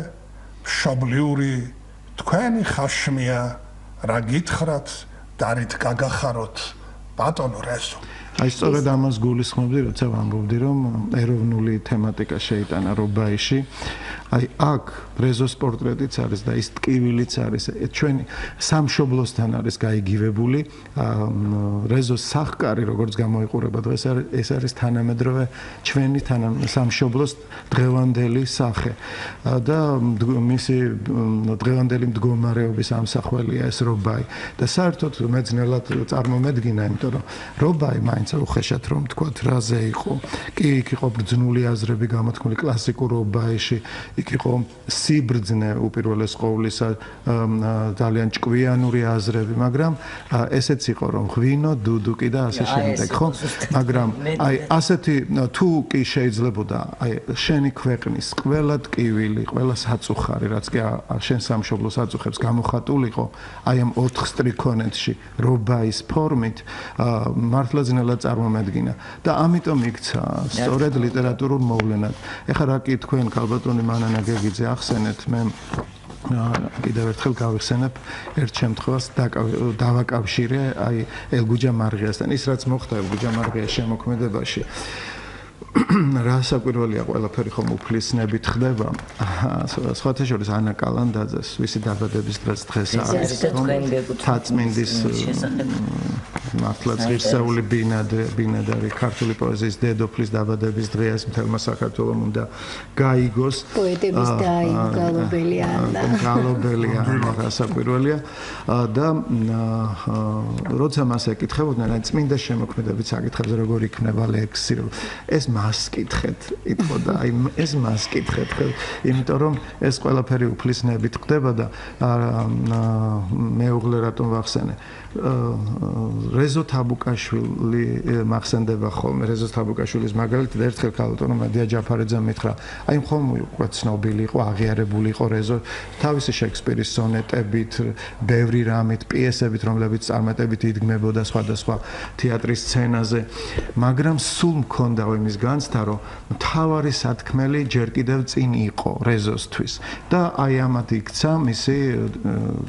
მშობლიური თქვენი ხაშმია რა გითხრათ დარით გაგახაროთ ბატონო რესო აი სწორედ ამას გულისხმობდი როცა ვამბობდი რომ ეროვნული თემატიკა შეიტანა რობაიში აი აქ რეზოს პორტრეტიც არის და ის ტკივილიც არის. ჩვენი სამშობლოსთან არის გაიგივებული რეზოს სახკარი, როგორც გამოიყურება დღეს ეს არის თანამედროვე ჩვენი სამშობლოს დღევანდელი სახე და მისი დღევანდელი მდგომარეობის ამსახველია ეს რობაი და საერთოდ მეძნელად წარმომედგინა, იმიტომ რომ რობაი მაინც უხეშად რომ თქვათ რაზე იყო. კი იქ იყო ბრძნული აზრები გამოთქმული კლასიკურ რობაიში, იქ იყო სიბრძნე უპირველეს ყოვლისა, ძალიან ჭკვიანური აზრები, მაგრამ ესეც იყო რომ ღვინო, დუდუკი და ასე შემდეგ, ხო? მაგრამ აი ასეთი თუ კი შეიძლებოდა აი შენი ქვეყნის ყველა ტკივილი, ყველა საწუხარი, რაც კი შენ სამშობლოს აწუხებს გამოხატულიყო, აი ამ 4 სტრიქონეთში რობაის ფორმით მართლა ძნელად წარმომედგინა და ამიტომ იქცა სწორედ ლიტერატურულ მოვლენად. ეხლა რა კი თქვენ ქალბატონი მანანა გეგიძე ახსენეთ, მე კიდევ ერთხელ გავიხსენებ ერთ შემთხვევას დავაკავშირე აი ელგუჯა მარღიასთან. ის რაც მოხდა ელგუჯა მარღიას შემოქმედებაში რა საკვირველია ყველაფერი ხომ უფლისნებით ხდება. სხვათა შორის ანა კალანდაძეს, ვისი დაბადების დღეს არის, თაწმინდის მართლაც ღირსეული ბინადარი ქართული პოეზიის დედოფლის დაბადების დღეა, მთელმა საქართველომ უნდა გაიგოს. პოეტების გალობელია რა საკვირველია და როცა მას ეკითხებოდნენ, აი წმინდა შემოქმედებით საკითხებზე როგორ იქნება ლექსი, ეს მას კითხეთ, იტყოდა, აი ეს მას კითხეთ, იმიტომ რომ ეს ყველაფერი უფლისნებით ხდება და მეუღლე რატომ ვახსენე. რეზო თაბუკაშვილი მახსენდება ხოლმე, რეზო თაბუკაშვილის მაგალითად ერთხელ ქალბატონო მადია ჯაფარიძემ მითხრა, აი ხომ უკვე ცნობილი იყო, აღიარებული იყო რეზო თავისი შექსპირის სონეტებით, ბევრი რამით, პიესებით, რომლებიც წარმატებით იდგმებოდა სხვადასხვა თეატრის სცენაზე, მაგრამ სულ მქონდა იმის განცდა, რომ მთავარი სათქმელი ჯერ კიდევ წინ იყო რეზოსთვის და აი ამათ იქცა მისი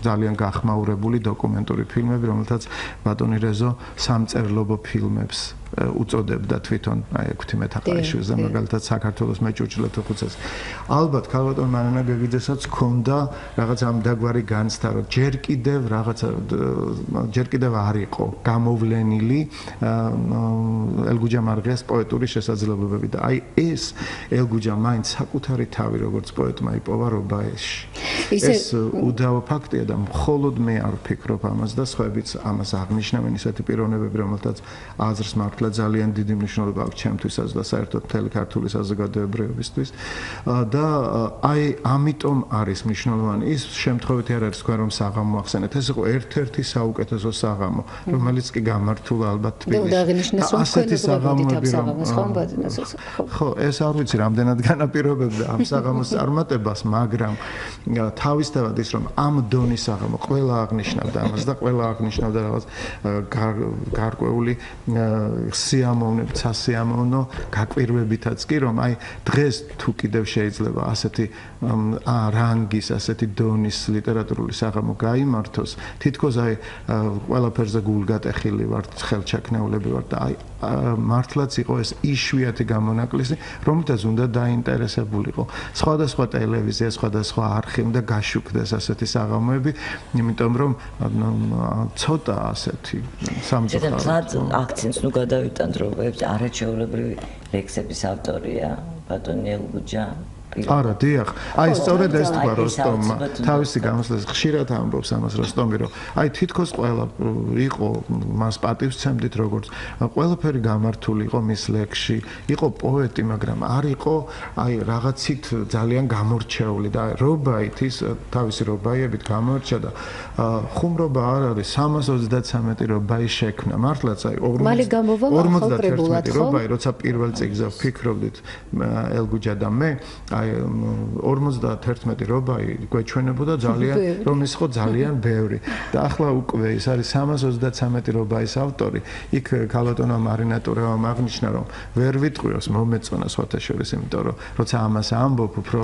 ძალიან გახმაურებული დოკუმენტური ფილმები, რომელთაც ბატონი რეზო სამწერლობო ფილმებს უწოდებდა თვითონ აი 16 მეთაყარიშვილს და მაგალითად საქართველოს მეჭურჭლეთ უხუცეს. ალბათ ქალბატონ მანანა გეგიძესაც ჰქონდა რაღაც ამდაგვარი განცდა, რომ ჯერ კიდევ არ იყო გამოვლენილი ელგუჯა მარღიას პოეტური შესაძლებლობები და აი ეს ელგუჯა მაინც საკუთარი თავი როგორც პოეტმა იპოვა რობაიში. ეს უდავო ფაქტია და მხოლოდ მე არ ვფიქრობ ამას და სხვაებიც ამას აღნიშნავენ, ისეთი პიროვნებები, რომელთაც აზრს მართლა ძალიან დიდი მნიშვნელობა აქვს ჩემთვისაც და საერთოდ მთელი ქართული საზოგადოებრივებისთვის და აი ამიტომ არის მნიშვნელოვანი ის შემთხვევით არ არის თქვენ რომ საღამო ახსენეთ, ეს იყო ერთ-ერთი საუკეთესო საღამო, რომელიც კი გამართულა ალბათ თბილისში. ასეთი საღამოები ხო, ეს არ ვიცი რამდენად განაპირობებდა ამ საღამოს წარმატებას, მაგრამ თავისთავად ის რომ ამ დონის საღამო ყველა აღნიშნავდა ამას და ყველა აღნიშნავდა რაღაც გარკვეული სიამოვნებით, სასიამოვნო გაკვირვებითაც კი რომ აი დღეს თუ კიდევ შეიძლება ასეთი რანგის, ასეთი დონის ლიტერატურული საღამო გაიმართოს, თითქოს აი ყველაფერზე გულგატეხილი ვარ, ხელჩაქნეულები ვარ და აი მართლაც იყო ეს იშვიათი გამონაკლისი, რომელთაც უნდა დაინტერესებულიყო სხვადასხვა ტელევიზია, სხვადასხვა არხი უნდა გაშუქდეს ასეთი საღამოები, იმიტომ რომ ცოტა ასეთი სამწუხაროდ აქცენტს ნუ გადავიტანთ, რომ არაჩვეულებრივი ლექსების ავტორია ბატონი ელგუჯა. არა, დიახ. აი სწორედ ეს თქვა როსტომმა, თავისი გამოსვლას ხშირად ამბობს ამას როსტომი, რომ აი თითქოს ყველა იყო მას პატივს ცემდით, როგორც ყველაფერი გამართული იყო მის ლექსში, იყო პოეტი, მაგრამ არ იყო აი რაღაცით ძალიან გამორჩეული და რობაით ის თავისი რობაიებით გამორჩა და ხუმრობა არ არის 333 რობაი შექმნა. მართლაც აი 51 რობაი, როცა პირველ წიგნზე ვფიქრობდით ელგუჯა და მე აი 51 რობაი გვეჩვენებოდა ძალიან, რომ ის იყო ძალიან ბევრი და ახლა უკვე ის არის 333 რობაის ავტორი. იქ ქალბატონმა მარინატურევამ აღნიშნა, რომ ვერ ვიტყვიოს მომეწონა სხვათა შორის, იმიტომ რომ როცა ამას ამბობ, უფრო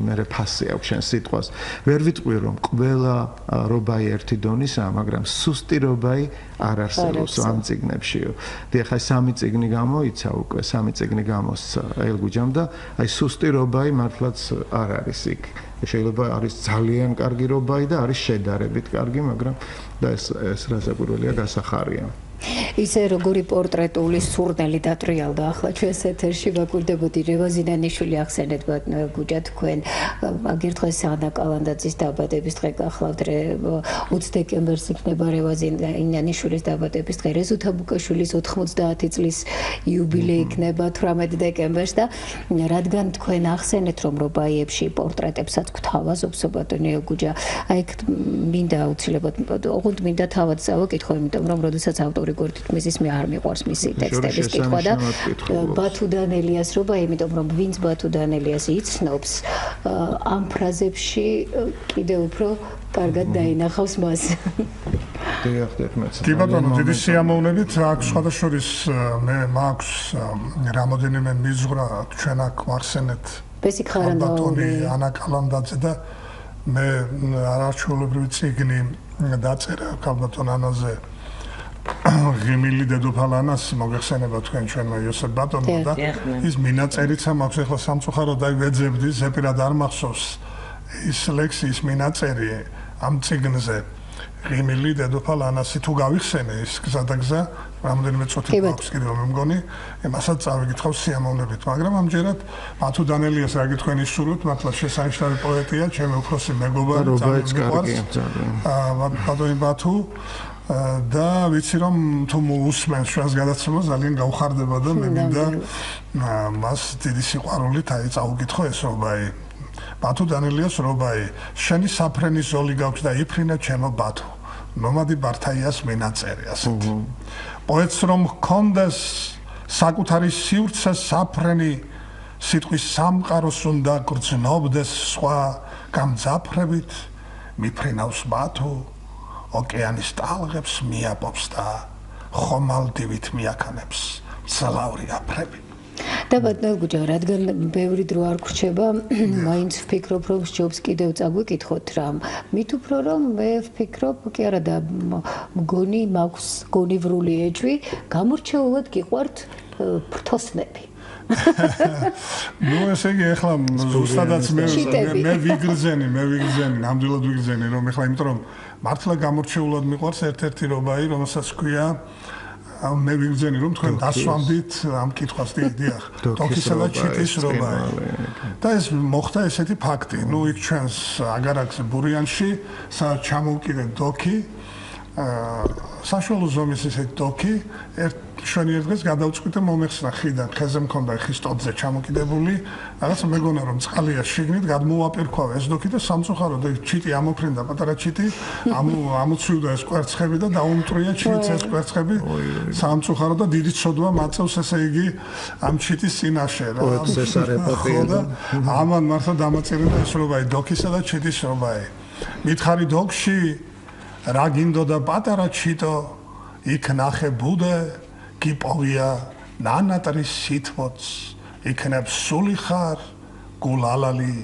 მერე ფასი აქვს შენ სიტყვას. ვერ ვიტყვიო, რომ ყველა რობაი ერთი დონისაა, მაგრამ სუსტი რობაი არ არსებობს ამ წიგნებშიო. და ახლა 3 წიგნი გამოიცა უკვე, 3 წიგნი გამოსცა ელგუჯამ და აი სუსტი რობაი რობაი მართლაც არ არის იქ. შეიძლება არის ძალიან კარგი რობაი და არის შედარებით კარგი, მაგრამ და ეს რასაკვირველია გასახარია. ისე როგორი პორტრეტული სურნელი დატრიალდა ახლა ჩვენს ეთერში ვაკვირდებოდი რევაზინანიშვილი ახსენეთ ელგუჯა თქვენ აგერთხეს ანა კალანდაძის დაბადების დღე გახლავთ 20 დეკემბერს იქნება რევაზინანიშვილის დაბადების დღე რეზუთა ბუკაშვილის 90 წლის იუბილეი იქნება 18 დეკემბერს და რადგან თქვენ ახსენეთ რომ რობაიებში პორტრეტებსაც გვთავაზობს ბატონი ელგუჯა აი მინდა აუცილებლად ოღონდ მინდა თავად წავაკითხო იმიტომ რომ როდესაც ავტორი გორდით მისის მე არ მიყვარს მისი ტექსტების კითხვა და ბათუდან ელიას რობაი იმიტომ რომ ვინც ბათუდან ელიას იცნობს ამ ფრაზებში კიდევ უფრო კარგად დაინახავს მას. კი ბატონო, დიდი სიამოვნებით აქვს სხვადასხვა მე მაქვს რამოდენიმე მიზღვრა ჩვენ აქ ვახსენეთ ბესიკ ხარანდაული ანა კალანდაძე და მე არაჩვეულებრივი წიგნი დაწერა ქალბატონ ანაზე ღიმილი დედოფალ ანას მოგეხსენება თქვენ ჩვენმა იოსებ ბატონმა და ის მინაწერიცა მაქვს ახლა სამწუხაროდ აი ვეძებდი ზეპირად არ მახსოვს ის ლექსის მინაწერი ამ წიგნზე ღიმილი დედოფალ ანასი თუ გავიხსენე ის გზადაგზა რამდენიმე წუთი მაქვს კიდევ მე მგონი იმასაც წავიკითხავ სიამოვნებით მაგრამ ამჯერად ბათუდან ელიას რა გითქვენ ისურვებთ მართლა შესანიშნავი პოეტია ჩემი უფროსი მეგობარი ბატონი ბათუ და ვიცი რომ თუ უსმენს ჩვენს გადაცემას ძალიან გავხარდება და მე მინდა მას დიდი სიყვარულით აი წავუკითხო ეს რობაი ბათუდან ელიას რობაი შენი საფრენის ზოლი გაქვს და იფრინა ჩემო ბათუ ნომადი ბართაიას მინაწერი ასეთი პოეტს რომ ჰქონდეს საკუთარი სივრცე საფრენი სიტყვის სამყაროს უნდა გრძნობდეს სხვა გამძაფრებით მიფრინავს ბათუ ოკეანის ტალღებს მიაპობს და ხომალდივით მიაქანებს მძლავრი აფრები. და ბატონო ელგუჯა, რადგან ბევრი დრო არ გრჩება, მაინც ვფიქრობ, რომ სჯობს კიდევ წაგვიკითხოთ რამ. მით უფრო რომ მე ვფიქრობ, კი არა და მგონი მაქვს გონივრული ეჭვი, გამორჩეულად გიყვართ ფრთოსნები. ნუ ესე იგი ახლა ზუსტადაც მე ვიგრძენი, ნამდვილად ვიგრძენი რომ ახლა იმიტომ რომ მართლა გამორჩეულად მიყვარს ერთ-ერთი რობაი, რომელსაც ქვია მე ვიგრძენი რომ თქვენ დასვამდით ამ კითხვას დიახ, დოქისა და ჩიტის რობაი. და ეს მოხდა ესეთი ფაქტი, ნუ იქ ჩვენს აგარაკს ბურიანში, სადაც ჩამოვკიდეთ დოქი, საშუალო ზომის ესეთი დოქი, შვენი ერთ დღეს გადავწყვიტე მომეხსნა ხიდან, ხეზე მქონდა ხის ტოტზე ჩამოკიდებული, რაღაც მეგონა რომ წყალია შიგნით, გადმოვაპირქვა ეს დოქი და სამწუხაროდ ჩიტი ამოფრინდა, პატარა ჩიტი, ამოცვიდა ეს კვერცხები და დაუმტრია ჩიტს ეს კვერცხები, სამწუხაროდ და დიდი ცოდვა მაწევს ესე იგი ამ ჩიტის წინაშე რა. ეს არ ეპოქია და ამან მართლა დამაწერა ეს რობაი, დოქისა და ჩიტის რობაი. მითხარი დოქში რა გინდოდა პატარა ჩიტო, იქ ნახე ბუდე გიპოვია ნანატრის სითბოც იქნებ სული ხარ გულალალი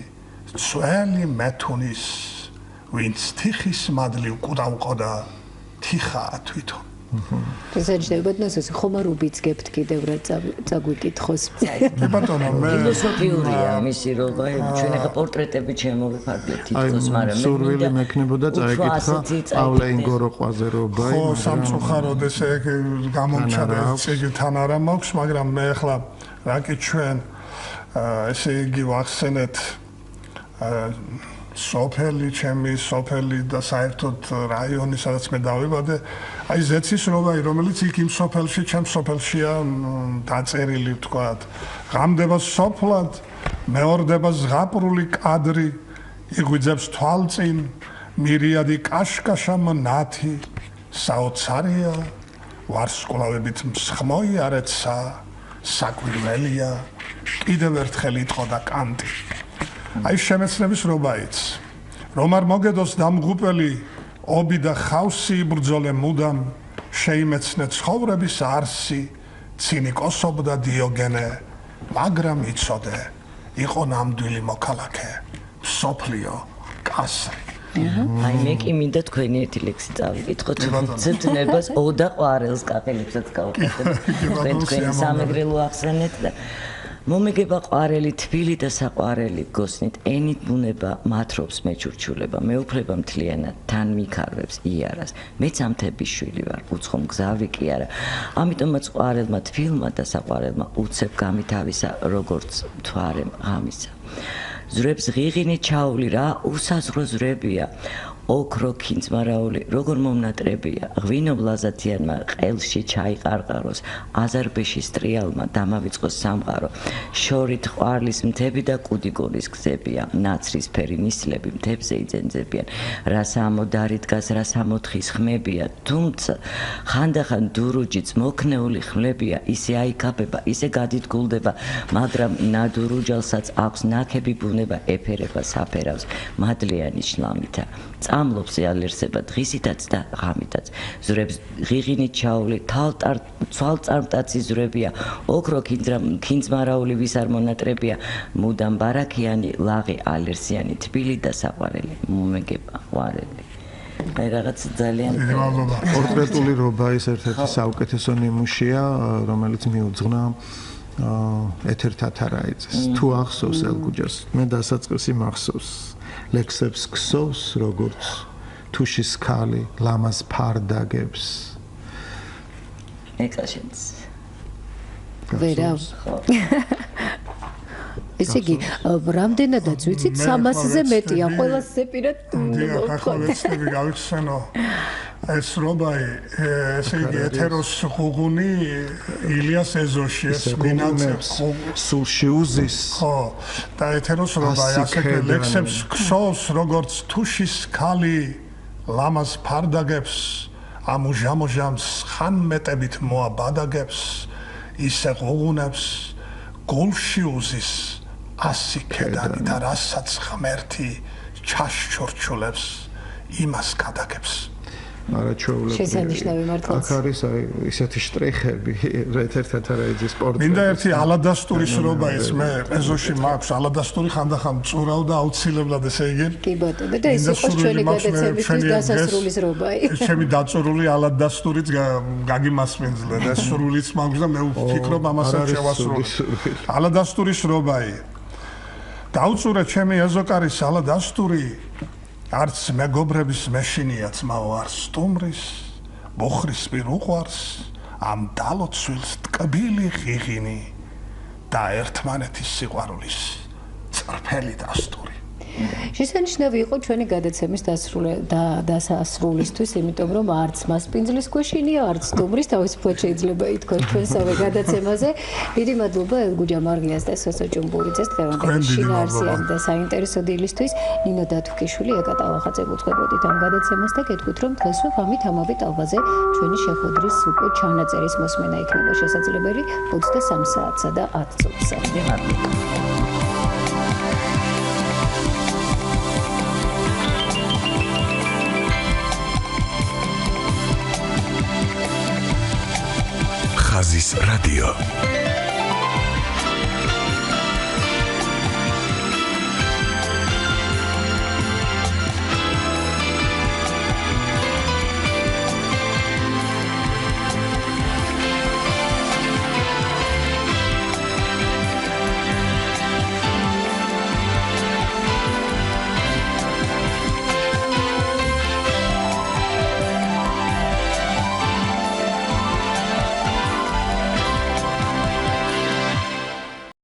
წველი მეთუნის ვინც თიხის მადლი უკუდავყოდა თიხაა თვითონ შესაძლებლად ნოსოს ხომარუბიც გებთ კიდევ რა წაგვიკითხოს ბატონო მე ფილოსოფიურია მისი რობაი ჩვენ ახლა პორტრეტები შემოვიფარგლეთ თითქოს მაგრამ მე სურვილი მექნებოდა წაიკითხა პავლე ინგოროყვაზე რობაი ხო სამწუხაროდ ესე გამომჩადა თან არა მაქვს მაგრამ მე ახლა რაკი ჩვენ ესე იგი ვახსენეთ სოფელი ჩემი სოფელი და საერთოდ რაიონი სადაც მე დავიბადე აი ზეცის რობაი რომელიც იქ იმ სოფელში ჩემ სოფელშია დაწერილი ვთქვათ ღამდება სოფლად მეორდება ზღაპრული კადრი იღვიძებს თვალწინ მირიადი კაშკაშა მონათი საოცარია ვარსკვლავებით მსხმოიარეცა საკვირველია კიდევ ერთხელ იტყოდა კანტი აი შემეცნების რობაიც რომ არ მოგედოს დამღუპელი ობი და ხავსი იბრძოლე მუდამ შეიმეცნე ცხოვრების არსი ცინიკოსობდა დიოგენე მაგრამ იცოდე იყო ნამდვილი მოქალაქე სოფლიო კასრი აი მე კი მინდა თქვენი ერთი ლექსი წავიკითხოთ ძებნებას ოდა ყვარელს კაყელებსაც გავუკეთებ თქვენ სამეგრელო ახსენეთ და მომეგება ყვარელი თბილი და საყვარელი გოსნით ენით ბუნება მათრობს მეჩურჩულება მეუფლება მთლიანად თან მიქარვებს იარას მეც ამთების შვილი ვარ უცხო მგზავრი კი არა ამიტომაც ყვარელმა თბილმა და საყვარელმა უცებ გამითავისა როგორც მთვარემ ღამისა ზრებს ღიღინი ჩაული რა უსაზღრო ზრებია ოქრო ქინძმარაული როგორ მომნატრებია ღვინო ბლაზათიანმა ყელში ჩაიყარყაროს აზარბეში სტრიალმა დამავიწყოს სამყარო შორით ყვარლის მთები და კუდიკონის გზებია ნაცრისფერი ნისლები მთებზე იძენძებიან რას ამოდარი დგას რას ამოთხის ხმებია თუმცა ხანდახან დურუჯიც მოქნეული ხმლებია ისე აიკაფება ისე გადიდგულდება მაგრამ ნადურუჯალსაც აქვს ნაქები ბუნება ეფერება საფერავს მადლიანი შლამითა წამლობს ელერსება დღისითაც და ღამითაც ზურებს ღიღინით ჩაული თვალწარმტაცი ზურებია ოქრო ქინძმარაული ვის არ მონატრებია მუდამ ბარაქიანი ლაღი ალერსიანი თბილი და საყვარელი მომეგება ყვარელი აი რაღაც ძალიან პორტრეტული რობაის ერთ-ერთი საუკეთესო ნიმუშია რომელიც მიუძღვნა ეთერთათარაიძეს თუ ახსოვს ელგუჯას მე დასაწყისი მახსოვს ლექსებს ქსოვს როგორც თუშის ქალი ლამაზ ფარდაგებს ეკაშენს ვერა ესე იგი რამდენადაც ვიცით 300-ზე მეტია ყველა ზეპირად ახალეცნები გავიხსენო ეს რობაი ესე იგი ეთეროს ხუღუნი ილიას ეზოში ეს მინაცებს სულში უზის ხო და ეთეროს რობაი ასეთე ლექსებს ქსოვს როგორც თუშის ქალი ლამაზ ფარდაგებს ამუჟამოჟამს ხანმეტებით მოაბადაგებს ისე ხუღუნებს გულში უზის ასიქედანი და რასაც ღმერთი ჩაშჩორჩულებს იმას გადაგებს არაჩვეულებრივი შესანიშნავი მართლაც აქ არის აი ისეთი შტრიხები ეთერთათარაიძის პორტრეტი მინდა ერთი ალადასტურის რობაის მე ეზოში მაქვს ალადასტური ხანდახან წურავ და აუცილებლად ესე იგი კი ბატონო და ეს იყოს ჩვენი გადაცემისთვის დასასრულის რობაი ჩემი დაწურული ალადასტურიც გაგიმასპინძლე და სრულიც მაქვს და მე ვფიქრობ ამასაც შევასრულო ალადასტურის რობაი დაუწურე ჩემი ეზოკარის ალადასტური არც მეგობრების მეშინია ძმაო არ სტუმრის ბოხრის პირ უყვარს ამ დალოცვილს ტკბილი ღიღინი და ერთმანეთის სიყვარულის წრფელი დასტური შესანიშნავი იყო ჩვენი გადაცემის დასასრულისთვის იმიტომ რომ არც მასპინძლის ქვეშინია არც სტუმრის თავისუფლად შეიძლება ითქვას ჩვენსავე გადაცემაზე დიდი მადლობა ელგუჯა მარღიას და სხვა ჭუმბურიძეს დღევანდელი შინაარსიანი და საინტერესო დილისთვის ნინო დათუკიშვილი ეკა ტალახაძე უწყებოდით ამ გადაცემას და გეტყვით რომ დღესვე ღამით ამავე ტალღაზე ჩვენი შეხვედრის უკვე ჩანაწერის მოსმენა იქნება შესაძლებელი 23 საათსა და 10 წუთზე ხაზის რადიო